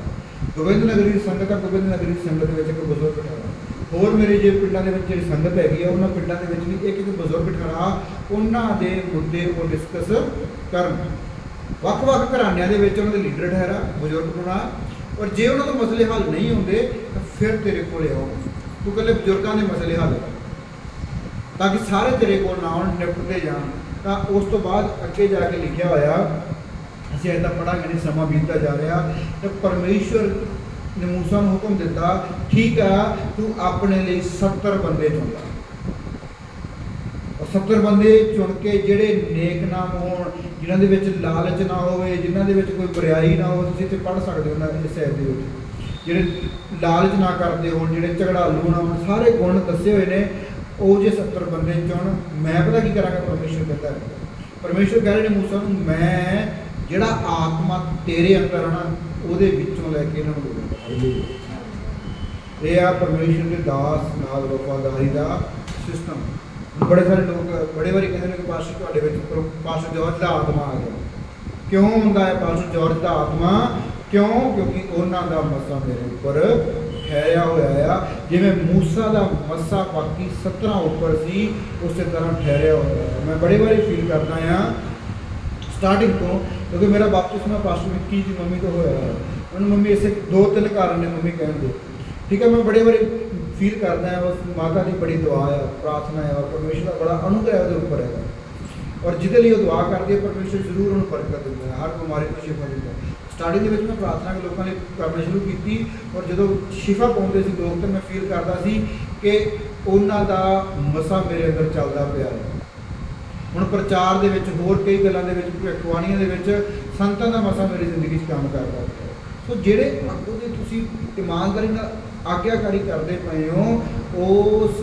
ਗੋਬਿੰਦ ਨਗਰੀ ਦੀ ਸੰਗਤ ਆ, ਗੋਬਿੰਦ ਨਗਰੀ ਦੀ ਸੰਗਤ ਦੇ ਵਿੱਚ ਇੱਕ ਬਜ਼ੁਰਗ ਬਿਠਾਇਆ। ਹੋਰ ਮੇਰੇ ਜੇ ਪਿੰਡਾਂ ਦੇ ਵਿੱਚ ਜਿਹੜੀ ਸੰਗਤ ਹੈਗੀ ਆ, ਉਹਨਾਂ ਪਿੰਡਾਂ ਦੇ ਵਿੱਚ ਵੀ ਇੱਕ ਬਜ਼ੁਰਗ ਬਿਠਾਉਣਾ, ਉਹਨਾਂ ਦੇ ਮੁੱਦੇ ਉਹ ਡਿਸਕਸ ਕਰਨ। ਵੱਖ-ਵੱਖ ਘਰਾਣਿਆਂ ਦੇ ਵਿੱਚ ਉਹਨਾਂ ਦੇ ਲੀਡਰ ਠਹਿਰਾ, ਬਜ਼ੁਰਗ ਬਣਾ, ਔਰ ਜੇ ਉਹਨਾਂ ਤੋਂ ਮਸਲੇ ਹੱਲ ਨਹੀਂ ਹੁੰਦੇ ਤਾਂ ਫਿਰ ਤੇਰੇ ਕੋਲ ਆਓ, ਤੂੰ ਇਕੱਲੇ ਬਜ਼ੁਰਗਾਂ ਦੇ ਮਸਲੇ ਹੱਲ ਕਰ, ਤਾਂ ਕਿ ਸਾਰੇ ਤੇਰੇ ਕੋਲ ਨਾ ਆਉਣ, ਨਿਪਟਦੇ ਜਾਣ। ਤਾਂ ਉਸ ਤੋਂ ਬਾਅਦ ਅੱਗੇ ਜਾ ਕੇ ਲਿਖਿਆ ਹੋਇਆ, ਅਸੀਂ ਇੱਦਾਂ ਪੜ੍ਹਾਂਗੇ ਨਹੀਂ, ਸਮਾਂ ਬੀਤਦਾ ਜਾ ਰਿਹਾ, ਤੇ ਪਰਮੇਸ਼ਵਰ ਨੇ ਮੂਸਾ ਨੂੰ ਹੁਕਮ ਦਿੱਤਾ, ਠੀਕ ਆ, ਤੂੰ ਆਪਣੇ ਲਈ 70 ਬੰਦੇ ਚੁਣ ਲਾ। 70 ਬੰਦੇ ਚੁਣ ਕੇ ਜਿਹੜੇ ਨੇਕ ਨਾਮ ਹੋਣ, ਜਿਨ੍ਹਾਂ ਦੇ ਵਿੱਚ ਲਾਲਚ ਨਾ ਹੋਵੇ, ਜਿਨ੍ਹਾਂ ਦੇ ਵਿੱਚ ਕੋਈ ਬੁਰਾਈ ਨਾ ਹੋਵੇ। ਤੁਸੀਂ ਇੱਥੇ ਪੜ੍ਹ ਸਕਦੇ ਹੋ ਨਾ ਇਸ ਐਪ ਦੇ ਵਿੱਚ, ਜਿਹੜੇ ਲਾਲਚ ਨਾ ਕਰਦੇ ਹੋਣ, ਜਿਹੜੇ ਝਗੜਾਲੂ ਨਾ ਹੋਣ, ਸਾਰੇ ਗੁਣ ਦੱਸੇ ਹੋਏ ਨੇ। ਉਹ ਜੇ 70 ਬੰਦੇ ਚੁਣ, ਮੈਂ ਪਤਾ ਕੀ ਕਰਾਂਗਾ, ਪਰਮੇਸ਼ਵਰ ਕਹਿੰਦਾ। ਪਰਮੇਸ਼ਵਰ ਕਹਿ ਰਹੇ ਨੇ ਮੂਸਾ ਨੂੰ, ਮੈਂ ਜਿਹੜਾ ਆਤਮਾ ਤੇਰੇ ਅੰਦਰ ਆ ਨਾ, ਉਹਦੇ ਵਿੱਚੋਂ ਲੈ ਕੇ ਇਹਨਾਂ ਨੂੰ ਦੇਵਾਂਗਾ। ਇਹ ਆ ਪਰਮੇਸ਼ਵਰ ਦੇ ਦਾਸ ਨਾਲ ਵਫਾਦਾਰੀ ਦਾ ਸਿਸਟਮ। ਬੜੇ ਸਾਰੇ ਲੋਕ ਬੜੇ ਵਾਰੀ ਕਹਿੰਦੇ ਨੇ ਕਿ ਪਾਸਟਰ ਤੁਹਾਡੇ ਵਿੱਚ ਪਾਸਟਰ ਜੋਰਜ ਦਾ ਆਤਮਾ ਆ ਗਿਆ। ਕਿਉਂ ਹੁੰਦਾ ਹੈ ਪਾਸਟਰ ਜੋਰਜ ਦਾ ਆਤਮਾ? ਕਿਉਂ? ਕਿਉਂਕਿ ਉਹਨਾਂ ਦਾ ਮੱਸਾ ਮੇਰੇ ਉੱਪਰ ਠਹਿਰਿਆ ਹੋਇਆ ਆ। ਜਿਵੇਂ ਮੂਸਾ ਦਾ ਮੱਸਾ ਬਾਕੀ 17 ਉੱਪਰ ਸੀ, ਉਸੇ ਤਰ੍ਹਾਂ ਠਹਿਰਿਆ ਹੋਇਆ। ਮੈਂ ਬੜੇ ਵਾਰੀ ਫੀਲ ਕਰਦਾ ਆ ਸਟਾਰਟਿੰਗ ਤੋਂ, ਕਿਉਂਕਿ ਮੇਰਾ ਬਪਤਿਸਮਾ ਪਾਸਟਰ ਵਿੱਕੀ ਦੀ ਮੰਮੀ ਤੋਂ ਹੋਇਆ। ਉਹਨੂੰ ਮੰਮੀ ਇਸੇ 2-3 ਕਾਰਨ ਨੇ ਮੰਮੀ ਕਹਿਣ ਦੇ, ਠੀਕ ਹੈ। ਮੈਂ ਬੜੇ ਵਾਰੀ ਫੀਲ ਕਰਦਾ ਹਾਂ, ਉਸ ਮਾਤਾ ਦੀ ਬੜੀ ਦੁਆ ਆ, ਪ੍ਰਾਰਥਨਾ ਹੈ, ਔਰ ਪਰਮੇਸ਼ਰ ਦਾ ਬੜਾ ਅਨੁਗ੍ਰਹਿ ਉਹਦੇ ਉੱਪਰ ਹੈਗਾ। ਔਰ ਜਿਹਦੇ ਲਈ ਉਹ ਦੁਆ ਕਰਦੀ ਹੈ, ਪਰਮੇਸ਼ਰ ਜ਼ਰੂਰ ਉਹਨੂੰ ਬਰਕਤ ਦਿੰਦਾ ਹੈ, ਹਰ ਬਿਮਾਰੀ ਤੋਂ ਸ਼ਿਫਾ ਦਿੰਦਾ ਹੈ। ਸਟਾਰਟਿੰਗ ਦੇ ਵਿੱਚ ਮੈਂ ਪ੍ਰਾਰਥਨਾ ਕੇ ਲੋਕਾਂ ਲਈ ਕਰਨਾ ਸ਼ੁਰੂ ਕੀਤੀ, ਔਰ ਜਦੋਂ ਸ਼ਿਫਾ ਪਾਉਂਦੇ ਸੀ ਲੋਕ, ਤਾਂ ਮੈਂ ਫੀਲ ਕਰਦਾ ਸੀ ਕਿ ਉਹਨਾਂ ਦਾ ਮਸਾ ਮੇਰੇ ਅੰਦਰ ਚੱਲਦਾ ਪਿਆ ਹੈ। ਹੁਣ ਪ੍ਰਚਾਰ ਦੇ ਵਿੱਚ, ਹੋਰ ਕਈ ਗੱਲਾਂ ਦੇ ਵਿੱਚ, ਭਵਿੱਖਬਾਣੀਆਂ ਦੇ ਵਿੱਚ ਸੰਤਾਂ ਦਾ ਮਸਾ ਮੇਰੀ ਜ਼ਿੰਦਗੀ 'ਚ ਕੰਮ ਕਰਦਾ ਪਿਆ। ਸੋ ਜਿਹੜੇ ਉਹਦੇ ਤੁਸੀਂ ਇਮਾਨਦਾਰੀ ਨਾਲ ਆਗਿਆਕਾਰੀ ਕਰਦੇ ਪਏ ਹੋ, ਉਸ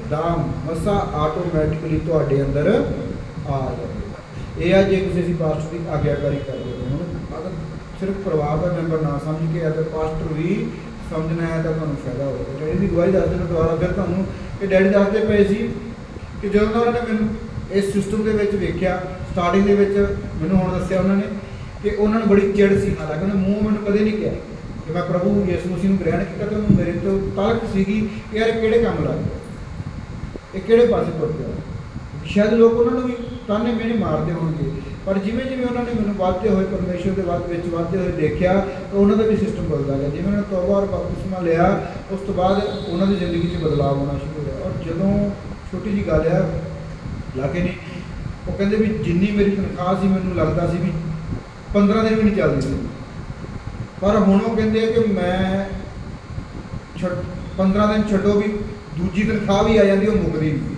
ਦਾ ਮਸਾ ਆਟੋਮੈਟਿਕਲੀ ਤੁਹਾਡੇ ਅੰਦਰ ਆ ਜਾਵੇਗਾ। ਇਹ ਆ ਜੇ ਕਿਸੇ ਅਸੀਂ ਪਾਸਟਰ ਦੀ ਆਗਿਆਕਾਰੀ ਕਰਦੇ ਹਾਂ, ਹੁਣ ਅਗਰ ਸਿਰਫ ਪਰਿਵਾਰ ਦਾ ਮੈਂਬਰ ਨਾ ਸਮਝ ਕੇ ਅਗਰ ਪਾਸਟਰ ਵੀ ਸਮਝਣਾ ਹੈ ਤਾਂ ਤੁਹਾਨੂੰ ਫਾਇਦਾ ਹੋਵੇਗਾ। ਡੈਡੀ ਦੀ ਗਵਾਹੀ ਦੱਸਦੇ ਨੇ ਦੁਬਾਰਾ ਫਿਰ ਤੁਹਾਨੂੰ ਕਿ ਡੈਡੀ ਦੱਸਦੇ ਪਏ ਸੀ ਕਿ ਜਦੋਂ ਦਾ ਉਹਨਾਂ ਨੇ ਮੈਨੂੰ ਇਸ ਸਿਸਟਮ ਦੇ ਵਿੱਚ ਵੇਖਿਆ, ਸਟਾਰਟਿੰਗ ਦੇ ਵਿੱਚ ਮੈਨੂੰ ਹੁਣ ਦੱਸਿਆ ਉਹਨਾਂ ਨੇ ਕਿ ਉਹਨਾਂ ਨੂੰ ਬੜੀ ਚਿੜ ਸੀ, ਹਾਲਾਂਕਿ ਉਹਨੇ ਮੂੰਹ ਮੈਨੂੰ ਕਦੇ ਨਹੀਂ ਕਿਹਾ ਕਿ ਮੈਂ ਪ੍ਰਭੂ ਯਿਸੂ ਮਸੀਹ ਨੂੰ ਗ੍ਰਹਿਣ ਕੀਤਾ, ਤਾਂ ਉਹਨੂੰ ਮੇਰੇ ਤੋਂ ਤਲਕ ਸੀਗੀ ਕਿ ਯਾਰ ਇਹ ਕਿਹੜੇ ਕੰਮ ਲੱਗ ਗਿਆ, ਇਹ ਕਿਹੜੇ ਪਾਸੇ ਤੁਰ ਪਿਆ। ਸ਼ਾਇਦ ਲੋਕ ਉਹਨਾਂ ਨੂੰ ਵੀ ਤਾਨੇ ਮਿਹਣੇ ਮਾਰਦੇ ਹੋਣਗੇ, ਪਰ ਜਿਵੇਂ ਜਿਵੇਂ ਉਹਨਾਂ ਨੇ ਮੈਨੂੰ ਵੱਧਦੇ ਹੋਏ ਪਰਮੇਸ਼ਰ ਦੇ ਵਿੱਚ ਵੱਧਦੇ ਹੋਏ ਦੇਖਿਆ ਤਾਂ ਉਹਨਾਂ ਦਾ ਵੀ ਸਿਸਟਮ ਬਦਲਦਾ ਗਿਆ। ਜਿਵੇਂ ਉਹਨਾਂ ਨੇ ਤੌਬਾ ਔਰ ਬਪਤਿਸਮਾ ਲਿਆ, ਉਸ ਤੋਂ ਬਾਅਦ ਉਹਨਾਂ ਦੀ ਜ਼ਿੰਦਗੀ 'ਚ ਬਦਲਾਅ ਹੋਣਾ ਸ਼ੁਰੂ ਹੋਇਆ। ਔਰ ਜਦੋਂ ਛੋਟੀ ਜਿਹੀ ਗੱਲ ਆ ਲਾਗੇ ਨਹੀਂ, ਉਹ ਕਹਿੰਦੇ ਵੀ ਜਿੰਨੀ ਮੇਰੀ ਤਨਖਾਹ ਸੀ ਮੈਨੂੰ ਲੱਗਦਾ ਸੀ ਵੀ 15 ਦਿਨ ਵੀ ਨਹੀਂ ਚੱਲਦੀ ਸੀ, ਪਰ ਹੁਣ ਉਹ ਕਹਿੰਦੇ ਆ ਕਿ ਮੈਂ 15 ਦਿਨ ਛੱਡੋ ਵੀ ਦੂਜੀ ਤਨਖਾਹ ਵੀ ਆ ਜਾਂਦੀ, ਉਹ ਮੁੱਕਦੀ ਨਹੀਂ।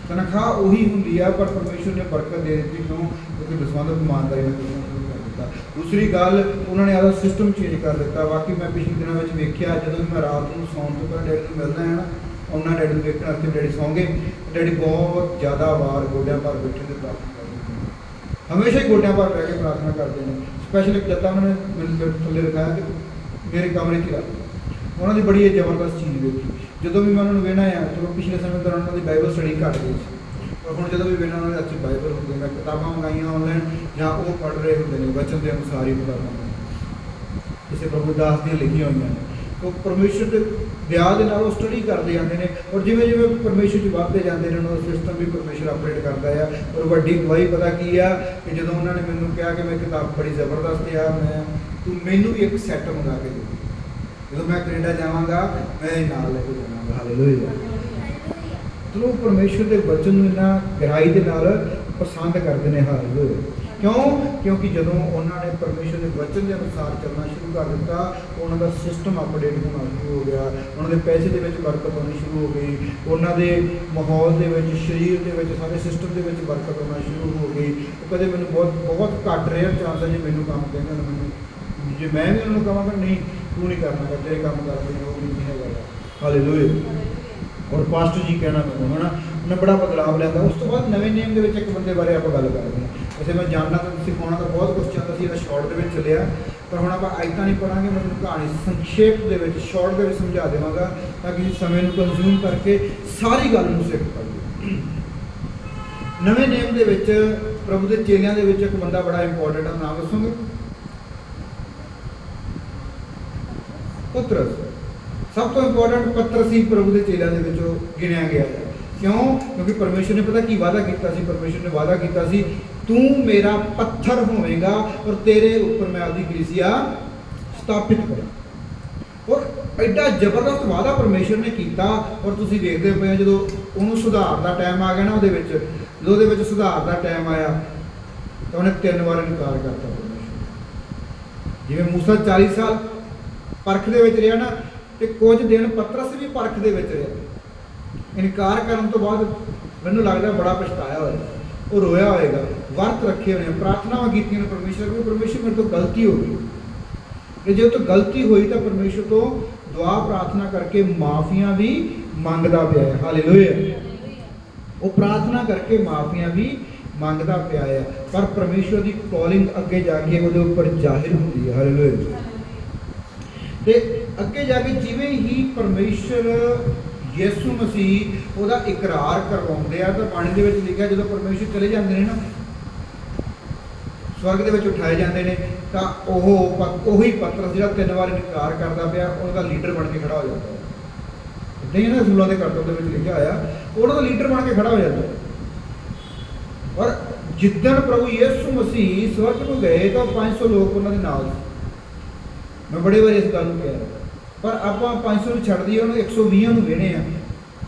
ਤਨਖਾਹ ਉਹੀ ਹੁੰਦੀ ਆ, ਪਰ ਪਰਮੇਸ਼ਰ ਨੇ ਬਰਕਤ ਦੇ ਦਿੱਤੀ। ਕਿਉਂ? ਕਿਉਂਕਿ ਦਸਵੰਧ ਇਮਾਨਦਾਰੀ ਨਾਲ ਸ਼ੁਰੂ ਕਰ ਦਿੱਤਾ। ਦੂਸਰੀ ਗੱਲ, ਉਹਨਾਂ ਨੇ ਆਪਦਾ ਸਿਸਟਮ ਚੇਂਜ ਕਰ ਦਿੱਤਾ। ਬਾਕੀ ਮੈਂ ਪਿਛਲੇ ਦਿਨਾਂ ਵਿੱਚ ਵੇਖਿਆ, ਜਦੋਂ ਮੈਂ ਰਾਤ ਨੂੰ ਸੌਣ ਤੋਂ ਪਹਿਲਾਂ ਡੈਡੀ ਨੂੰ ਮਿਲਦਾ ਹੈ ਨਾ, ਉਹਨਾਂ ਡੈਡੀ ਨੂੰ ਵੇਖਣ ਵਾਸਤੇ ਡੈਡੀ ਸੌਂਗੇ, ਡੈਡੀ ਬਹੁਤ ਜ਼ਿਆਦਾ ਵਾਰ ਗੋਡਿਆਂ ਭਾਰ ਬੈਠੇ ਤੇ ਪ੍ਰਾਰਥਨਾ ਕਰਦੇ ਨੇ, ਹਮੇਸ਼ਾ ਹੀ ਗੋਡਿਆਂ ਭਾਰ ਬਹਿ ਕੇ ਪ੍ਰਾਰਥਨਾ ਕਰਦੇ ਨੇ। ਸਪੈਸ਼ਲ ਜਦ ਉਹਨਾਂ ਨੇ ਮੈਨੂੰ ਥੱਲੇ ਰਖਾਇਆ ਕਿ ਮੇਰੇ ਕਮਰੇ 'ਚ ਰੱਖ, ਉਹਨਾਂ ਦੀ ਬੜੀ ਇਹ ਜ਼ਬਰਦਸਤ ਚੀਜ਼ ਵੇਖੀ। ਜਦੋਂ ਵੀ ਮੈਂ ਉਹਨਾਂ ਨੂੰ ਵੇਖਣਾ ਆ, ਚਲੋ ਪਿਛਲੇ ਸਮੇਂ ਦੌਰਾਨ ਉਹਨਾਂ ਦੀ ਬਾਈਬਲ ਸਟੱਡੀ ਘੱਟ ਗਈ ਸੀ, ਪਰ ਹੁਣ ਜਦੋਂ ਵੀ ਵੇਖਣਾ ਉਹਨਾਂ ਦੇ ਅੱਛੀ ਬਾਈਬਲ ਹੁੰਦੀ ਹੈ, ਕਿਤਾਬਾਂ ਮੰਗਾਈਆਂ ਆਨਲਾਈਨ ਜਾਂ ਉਹ ਪੜ੍ਹ ਰਹੇ ਹੁੰਦੇ ਨੇ, ਵਚਨ ਦੇ ਅਨੁਸਾਰ ਹੀ ਕਿਤਾਬਾਂ ਕਿਸੇ ਪ੍ਰਭੂ ਦਾਸ ਦੀਆਂ ਲਿਖੀਆਂ ਹੋਈਆਂ ਨੇ। ਉਹ ਪਰਮੇਸ਼ਰ ਦੇ ਵਿਆਹ ਦੇ ਨਾਲ ਉਹ ਸਟੱਡੀ ਕਰਦੇ ਜਾਂਦੇ ਨੇ, ਔਰ ਜਿਵੇਂ ਜਿਵੇਂ ਪਰਮੇਸ਼ਰ 'ਚ ਵੱਧਦੇ ਜਾਂਦੇ ਨੇ, ਉਹਨਾਂ ਦਾ ਸਿਸਟਮ ਵੀ ਪਰਮੇਸ਼ਰ ਅਪਡੇਟ ਕਰਦਾ ਆ। ਔਰ ਵੱਡੀ ਗਵਾਹੀ ਪਤਾ ਕੀ ਆ ਕਿ ਜਦੋਂ ਉਹਨਾਂ ਨੇ ਮੈਨੂੰ ਕਿਹਾ ਕਿ ਮੈਂ ਕਿਤਾਬ ਬੜੀ ਜ਼ਬਰਦਸਤ ਆ, ਤੂੰ ਮੈਨੂੰ ਵੀ ਇੱਕ ਸੈੱਟ ਮੰਗਾ ਕੇ ਦੇ, ਜਦੋਂ ਮੈਂ ਕੈਨੇਡਾ ਜਾਵਾਂਗਾ ਮੈਂ ਇਹ ਨਾਲ ਲੈ ਕੇ ਜਾਵਾਂਗਾ। ਹਾਲੇਲੂਇਆ। ਚਲੋ ਪਰਮੇਸ਼ਰ ਦੇ ਵਚਨ ਨੂੰ ਇੰਨਾ ਗਹਿਰਾਈ ਦੇ ਨਾਲ ਪਸੰਦ ਕਰਦੇ ਨੇ। ਹਾਲੇਲੂਇਆ। ਕਿਉਂ? ਕਿਉਂਕਿ ਜਦੋਂ ਉਹਨਾਂ ਨੇ ਪਰਮੇਸ਼ਰ ਦੇ ਵਚਨ ਦੇ ਅਨੁਸਾਰ ਚੱਲਣਾ ਸ਼ੁਰੂ ਕਰ ਦਿੱਤਾ, ਉਹਨਾਂ ਦਾ ਸਿਸਟਮ ਅਪਡੇਟ ਹੋਣਾ ਸ਼ੁਰੂ ਹੋ ਗਿਆ, ਉਹਨਾਂ ਦੇ ਪੈਸੇ ਦੇ ਵਿੱਚ ਬਰਕਤ ਆਉਣੀ ਸ਼ੁਰੂ ਹੋ ਗਈ, ਉਹਨਾਂ ਦੇ ਮਾਹੌਲ ਦੇ ਵਿੱਚ, ਸਰੀਰ ਦੇ ਵਿੱਚ, ਸਾਰੇ ਸਿਸਟਮ ਦੇ ਵਿੱਚ ਬਰਕਤ ਆਉਣਾ ਸ਼ੁਰੂ ਹੋ ਗਈ। ਉਹ ਕਦੇ ਮੈਨੂੰ ਬਹੁਤ ਘੱਟ ਰੇਅਰ ਚਾਂਸ ਹੈ ਜੇ ਮੈਨੂੰ ਕੰਮ ਕਹਿੰਦੇ ਨੇ, ਮੈਨੂੰ ਜੇ ਮੈਂ ਵੀ ਉਹਨਾਂ ਨੂੰ ਕਹਾਂਗਾ ਨਹੀਂ ਤੂੰ ਨਹੀਂ ਕਰਨਾ, ਤੇਰੇ ਕੰਮ ਕਰਦੇ ਨੇ, ਉਹ ਨਹੀਂ ਹੈਗਾ। ਹਾਲੇਲੂਇਆ। ਔਰ ਪਾਸਟਰ ਜੀ ਕਹਿਣਾ ਮੈਨੂੰ ਹੈ ਨਾ, ਉਹਨੇ ਬੜਾ ਬਦਲਾਅ ਲਿਆਂਦਾ। ਉਸ ਤੋਂ ਬਾਅਦ ਨਵੇਂ ਨੇਮ ਦੇ ਵਿੱਚ ਇੱਕ ਬੰਦੇ ਬਾਰੇ ਆਪਾਂ ਗੱਲ ਕਰਦੇ ਹਾਂ। ਵੈਸੇ ਮੈਂ ਜਾਣਨਾ ਤਾਂ ਸਿਖਾਉਣਾ ਤਾਂ ਬਹੁਤ ਕੁਝ ਚਾਹੁੰਦਾ ਸੀ, ਇਹਦਾ ਸ਼ਾਰਟ ਦੇ ਵਿੱਚ ਚੱਲਿਆ, ਪਰ ਹੁਣ ਆਪਾਂ ਅੱਜ ਤਾਂ ਨਹੀਂ ਪੜਾਂਗੇ। ਮੈਂ ਤੁਹਾਨੂੰ ਕਹਾਣੀ ਸੰਖੇਪ ਦੇ ਵਿੱਚ, ਸ਼ਾਰਟ ਦੇ ਵਿੱਚ ਸਮਝਾ ਦੇਵਾਂਗਾ ਤਾਂ ਕਿ ਸਮੇਂ ਨੂੰ ਕੰਜ਼ਿਊਮ ਕਰਕੇ ਸਾਰੀ ਗੱਲ ਨੂੰ ਸਿੱਖ ਪਾਈਏ। ਨਵੇਂ ਨੇਮ ਦੇ ਵਿੱਚ ਪ੍ਰਭੂ ਦੇ ਚੇਲਿਆਂ ਦੇ ਵਿੱਚ ਇੱਕ ਬੰਦਾ ਬੜਾ ਇੰਪੋਰਟੈਂਟ ਹੈ, ਨਾਮ ਦੱਸੋਗੇ? ਪਤਰਸ। ਸਭ ਤੋਂ ਇੰਪੋਰਟੈਂਟ ਪਤਰਸ ਹੀ ਪ੍ਰਭੂ ਦੇ ਚੇਲਿਆਂ ਦੇ ਵਿੱਚੋਂ ਗਿਣਿਆ ਗਿਆ ਹੈ। ਕਿਉਂ? ਕਿਉਂਕਿ ਪਰਮੇਸ਼ਰ ਨੇ ਪਤਾ ਕੀ ਵਾਅਦਾ ਕੀਤਾ ਸੀ? ਪਰਮੇਸ਼ਰ ਨੇ ਵਾਅਦਾ ਕੀਤਾ ਸੀ, ਤੂੰ ਮੇਰਾ ਪੱਥਰ ਹੋਵੇਂਗਾ ਔਰ ਤੇਰੇ ਉੱਪਰ ਮੈਂ ਆਪਦੀ ਕਲੀਸਿਆ ਸਥਾਪਿਤ ਕਰਾਂ। ਔਰ ਐਡਾ ਜ਼ਬਰਦਸਤ ਵਾਅਦਾ ਪਰਮੇਸ਼ਰ ਨੇ ਕੀਤਾ। ਔਰ ਤੁਸੀਂ ਦੇਖਦੇ ਪਏ ਜਦੋਂ ਉਹਨੂੰ ਸੁਧਾਰ ਦਾ ਟਾਈਮ ਆ ਗਿਆ ਨਾ, ਉਹਦੇ ਵਿੱਚ ਜਦੋਂ ਉਹਦੇ ਵਿੱਚ ਸੁਧਾਰ ਦਾ ਟਾਈਮ ਆਇਆ ਤਾਂ ਉਹਨੇ 3 ਵਾਰ ਇਨਕਾਰ ਕਰਤਾ ਪਰਮੇਸ਼ਰ। ਜਿਵੇਂ ਮੂਸਾ 40 ਸਾਲ ਪਰਖ ਦੇ ਵਿੱਚ ਰਿਹਾ ਨਾ, ਤੇ ਕੁਝ ਦਿਨ ਪਤਰਸ ਵੀ ਪਰਖ ਦੇ ਵਿੱਚ ਰਿਹਾ। ਇਨਕਾਰ ਕਰਨ ਤੋਂ ਬਾਅਦ ਮੈਨੂੰ ਲੱਗਦਾ ਬੜਾ ਪਛਤਾਇਆ ਹੋਇਆ, ਉਹ ਰੋਇਆ ਹੋਏਗਾ, ਵਰਤ ਰੱਖੇ ਹੋਣੇ, ਪ੍ਰਾਰਥਨਾਵਾਂ ਕੀਤੀਆਂ ਨੇ ਪਰਮੇਸ਼ਰ ਨੂੰ, ਪਰਮੇਸ਼ਰ ਮੇਰੇ ਤੋਂ ਗਲਤੀ ਹੋ ਗਈ। ਤੇ ਜੇ ਉਹ ਤੋਂ ਗਲਤੀ ਹੋਈ ਤਾਂ ਪਰਮੇਸ਼ਰ ਤੋਂ ਦੁਆ ਪ੍ਰਾਰਥਨਾ ਕਰਕੇ ਮਾਫੀਆਂ ਵੀ ਮੰਗਦਾ ਪਿਆ ਹੈ। ਹਾਲੇਲੂਇਆ। ਉਹ ਪ੍ਰਾਰਥਨਾ ਕਰਕੇ ਮਾਫੀਆਂ ਵੀ ਮੰਗਦਾ ਪਿਆ ਹੈ, ਪਰ ਪਰਮੇਸ਼ਰ ਦੀ ਕਾਲਿੰਗ ਅੱਗੇ ਜਾ ਕੇ ਉਹਦੇ ਉੱਪਰ ਜ਼ਾਹਿਰ ਹੁੰਦੀ ਹੈ। ਹਾਲੇਲੂਇਆ। ਤੇ ਅੱਗੇ ਜਾ ਕੇ ਜਿਵੇਂ ਹੀ ਪਰਮੇਸ਼ਰ ਯਿਸੂ ਮਸੀਹ ਉਹਦਾ ਇਕਰਾਰ ਕਰਵਾਉਂਦੇ ਆ, ਤਾਂ ਬਾਣੀ ਦੇ ਵਿੱਚ ਲਿਖਿਆ ਜਦੋਂ ਪਰਮੇਸ਼ਰ ਚਲੇ ਜਾਂਦੇ ਨੇ ਨਾ, ਸਵਰਗ ਦੇ ਵਿੱਚ ਉਠਾਏ ਜਾਂਦੇ ਨੇ, ਤਾਂ ਉਹੀ ਪਤਰਸ ਜਿਹੜਾ 3 ਵਾਰ ਇਨਕਾਰ ਕਰਦਾ ਪਿਆ, ਉਹਦਾ ਲੀਡਰ ਬਣ ਕੇ ਖੜਾ ਹੋ ਜਾਂਦਾ ਹੈ। ਇੱਦਾਂ ਹੀ ਨਾ ਰਸੂਲਾਂ ਦੇ ਕਰਤੱਵ ਦੇ ਵਿੱਚ ਲਿਖਿਆ ਹੋਇਆ, ਉਹਨਾਂ ਦਾ ਲੀਡਰ ਬਣ ਕੇ ਖੜਾ ਹੋ ਜਾਂਦਾ ਹੈ। ਔਰ ਜਿੱਦਣ ਪ੍ਰਭੂ ਯਿਸੂ ਮਸੀਹ ਸਵਰਗ ਨੂੰ ਗਏ ਤਾਂ 500 ਲੋਕ ਉਹਨਾਂ ਦੇ ਨਾਲ ਸੀ। ਮੈਂ ਬੜੇ ਵਾਰੀ ਇਸ ਗੱਲ ਨੂੰ ਕਿਹਾ, ਪਰ ਆਪਾਂ 500 ਨੂੰ ਛੱਡ ਦਈਏ, ਉਹਨੂੰ 120 ਨੂੰ ਵੇਣੇ ਆ।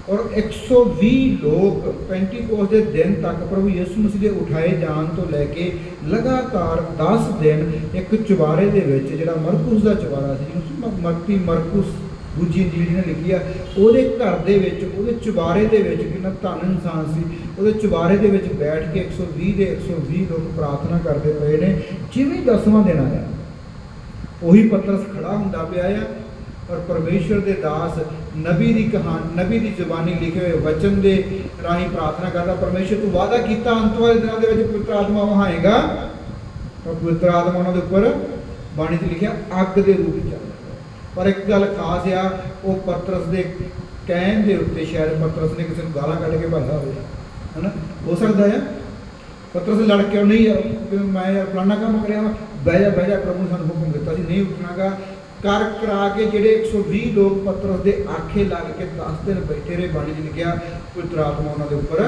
ਔਰ 120 ਲੋਕ ਪੈਂਟੀਕੋਸਤ ਦੇ ਦਿਨ ਤੱਕ ਪ੍ਰਭੂ ਯਿਸੂ ਮਸੀਹ ਦੇ ਉਠਾਏ ਜਾਣ ਤੋਂ ਲੈ ਕੇ ਲਗਾਤਾਰ 10 ਦਿਨ ਇੱਕ ਚੁਬਾਰੇ ਦੇ ਵਿੱਚ, ਜਿਹੜਾ ਮਰਕੁਸ ਦਾ ਚੁਬਾਰਾ ਸੀ, ਜਿਹਨੂੰ ਮਰਕੁਸ ਦੂਜੀ ਇੰਜੀਲ ਨੇ ਲਿਖੀ ਆ, ਉਹਦੇ ਘਰ ਦੇ ਵਿੱਚ, ਉਹਦੇ ਚੁਬਾਰੇ ਦੇ ਵਿੱਚ, ਕਿੰਨਾ ਧਨ ਇਨਸਾਨ ਸੀ, ਉਹਦੇ ਚੁਬਾਰੇ ਦੇ ਵਿੱਚ ਬੈਠ ਕੇ 120 ਦੇ 120 ਲੋਕ ਪ੍ਰਾਰਥਨਾ ਕਰਦੇ ਪਏ ਨੇ। ਜਿਵੇਂ 10ਵਾਂ ਦਿਨ ਆਇਆ, ਉਹੀ ਪਤਰਸ ਖੜਾ ਹੁੰਦਾ ਪਿਆ ਆ, और परमेश्वर के दास नबी की कहानी, नबी की जुबानी लिखे हुए वचन के राही प्रार्थना करता, परमेश्वर तू वादा किया अंत वाले दिनों के पवित्र आत्मा वहाएगा, और पवित्र आत्मा उन्होंने उपर बाणी च लिखा अग के रूप में चल। पर एक गल खास आ, वो पतरस के कहन के उत्ते शायद पतरस ने किसी को गाला कढ़ के भरदा हो, है ना, हो सकता है। पतरस लड़ के नहीं यार मैं यार फलाना काम कर, बह जा प्रभु ने सानू हुक्म दिता सी नहीं उठनागा, कर करा के जेडे 120 लोग पतरस के आखे लग के 10 दिन बैठे रहे। बाणी च लिखा पवित्र आत्मा उन्होंने उपर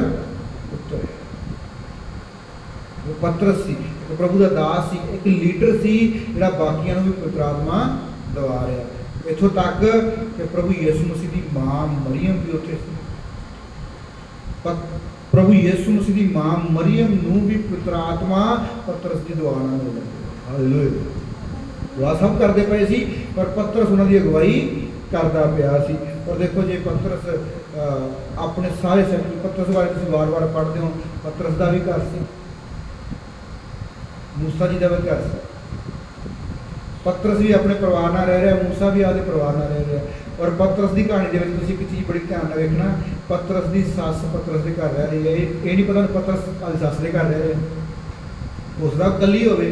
उतर। वो पतरस सी, एक प्रभु का दास सी, एक लीडर सी जिहड़ा बाकियां नूं भी पवित्र आत्मा दवा रहा। इत्थों तक कि प्रभु यीशु मसीह की मां मरियम भी उत्थे सी। प्रभु यीशु मसीह की मां मरियम नूं भी पवित्र आत्मा पतरस की दुआ नाल मिल गई। हालेलुया। दुआ सब करते पे सी, पर पतरस उन्होंने अगवाई करता पिया सी। और देखो जे पतरस अपने सारे पतरस बारे तुम बार बार पढ़ते हो, पतरस का भी घर से, मूसा जी का भी घर से। पतरस भी अपने परिवार नाल रह रहा, मूसा भी आपके परिवार नाल रह रहा। और पतरस की कहानी के एक चीज़ बड़ी ध्यान नाल वेखना, पतरस की सस पतरस के घर रह रही है। ये नहीं पता पतरस अपनी सस के घर रह रहे, हो सकता कली होवे।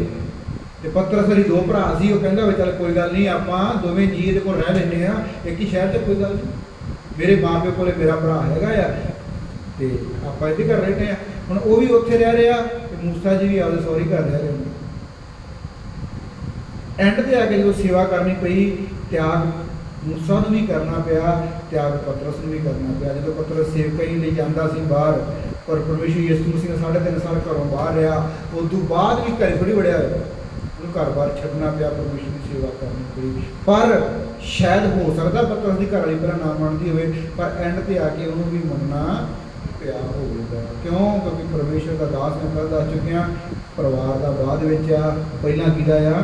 ते पतरस वाली 2 भरा सी, वो कहंदा वे चल कोई गल नहीं, आपां दोवें जी इहदे कोल रह लैंदे आ, एक ही शहर च, कोई गल नहीं, मेरे माँ प्यो कोले मेरा भरा हैगा आ, ते आपां इहदे घर रहने आ। हुण वो भी उत्थे रह रहे आ, ते मूसा जी भी आपदे सौहरी घर रह रहे हैं। एंड ते आके जो सेवा करनी पई, त्याग मूसा नूं भी करना पिया, त्याग पतरस नूं भी करना पिया। जो पतरस सेवकाई लई जांदा सी बाहर, पर परमेश्वर यीशु मसीह ने 3.5 साल घरों बाहर रहा, उस तो बाद भी घर थोड़ी वड़िया, उन्हें घर बार छड्डना पिया, परमेश्वर की सेवा करनी पई। पर शायद हो सकता पतरस की घर वाली भरा ना मनती होवे, पर एंड ते आके उन्होंने भी मनना पिया होगा। क्यों? क्योंकि परमेश्वर का दास मैं कल दस चुके हैं, परिवार का बाद विच आ, पहला किहदा आ?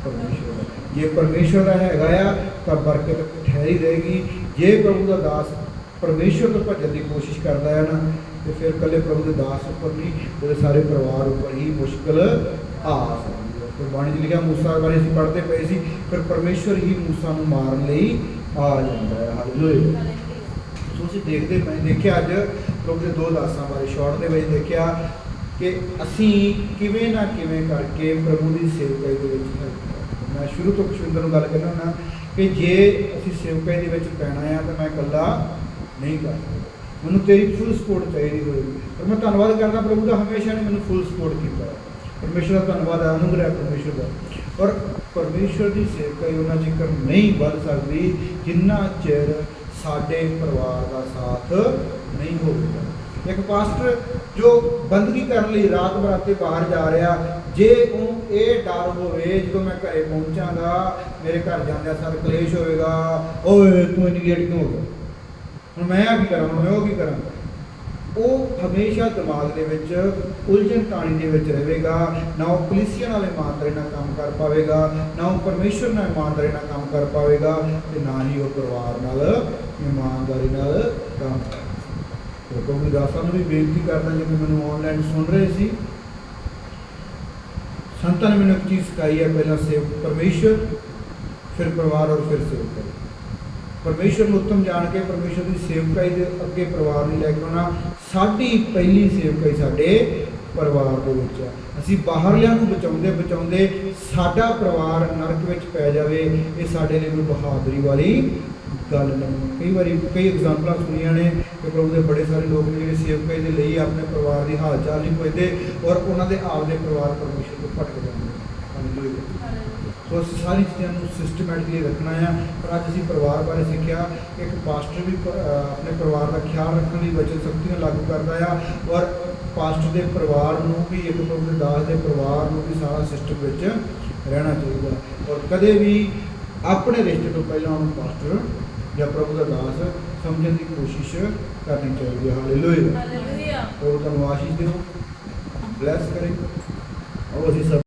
परमेश्वर का। जे परमेश्वर का हैगा आ तो बरकत ठहरी रहेगी। जे प्रभु का दास परमेश्वर तो भजन की कोशिश करता है ना, तो फिर कले प्रभु के दास उपर नहीं, वो सारे परिवार उपर ही मुश्किल आ सकती है। तो बाणी च लिखा मूसा बारे असीं पढ़ते पे सी, फिर परमेश्वर ही मूसा नूं मारन लई आ जाता है। हालेलुया। सो असीं देखते मैं देखिया अज प्रभु के 2 दासां बारे शॉर्ट दे विच देखिया कि असीं किवें ना किवें करके प्रभु की सेवकाई दे विच, मैं शुरू तो खुशविंदर नूं गल कहना हुंदा कि जे असीं सेवकाई दे विच पैना आ तो मैं कल्ला नहीं कर सकदा, मैनूं तेरी फुल सपोर्ट चाहिए होएगी। पर मैं धन्नवाद करदा प्रभु का, हमेशा ने मैनूं फुल सपोर्ट किया। परमेश्वर का धन्नवाद, अनुग्रह परमेश्वर का। और परमेश्वर की सेवकाई उन्ना चिकर नहीं बढ़ सकती जिन्ना चिर साडे परिवार का साथ नहीं होगा। एक पास्टर जो बंदगी करने लिए रात बराते बाहर जा रहा, जे ये डर होवे जो मैं घरे पहुँचागा मेरे घर जाने सार कलेश होएगा, ओए तू इन्नी लेट क्यों हो गया, हुण मैं की करा, मैं वो की करा, वो हमेशा दिमाग के विच उलझन ताणी के विच रहेगा। ना वो कलीसिया नाल ईमानदारी नाल काम कर पाएगा, ना वो परमेश्वर नाल ईमानदारी नाल काम कर पाएगा, ते ना ही वो परिवार नाल ईमानदारी नाल काम कर। तो प्रभु दासां नूं भी बेनती करदा, जिवें मैनूं ऑनलाइन सुन रहे सी, संतां ने मैनूं एक चीज़ सिखाई है, पहला सेव परमेश्वर, फिर परिवार और फिर सेवकाई। परमेश्वर नूं उत्तम जान के परमेश्वर की सेवकाई के अगे परिवार नहीं लैके आउणा। साडी पहली सेवकाई साडे परिवार दे विच आ। असीं बाहरलियां नूं बचाउंदे बचाउंदे साडा परिवार नरक विच पै जावे, ये साडे लई कोई बहादुरी वाली गल नहीं। कई बार कई एग्जाम्पल सुनिया ने कि प्रभु के बड़े सारे लोग ने सेवकाई के लिए अपने परिवार की हाल चाल नहीं पुछते और उन्होंने आपके परिवार परमेश्वर को भटक जाते। तो अस सारी चीज़ों सिस्टमैटिकली रखना है। पर अज असीं परिवार बारे सीखा, एक पास्टर भी अपने परिवार का ख्याल रखने की वचन शक्तियाँ लागू करता है, और पास्टर के परिवार में भी, एक प्रभु के दास के परिवार में भी सारा सिस्टम में रहना चाहिए। और कदे भी अपने रिश्ते तो पहले उन्होंने पास्टर या प्रभु का दास समझने की कोशिश करनी चाहिए। हालेलुया। और तुहानूं आशीष देओ, ब्लैस करें और असीं सब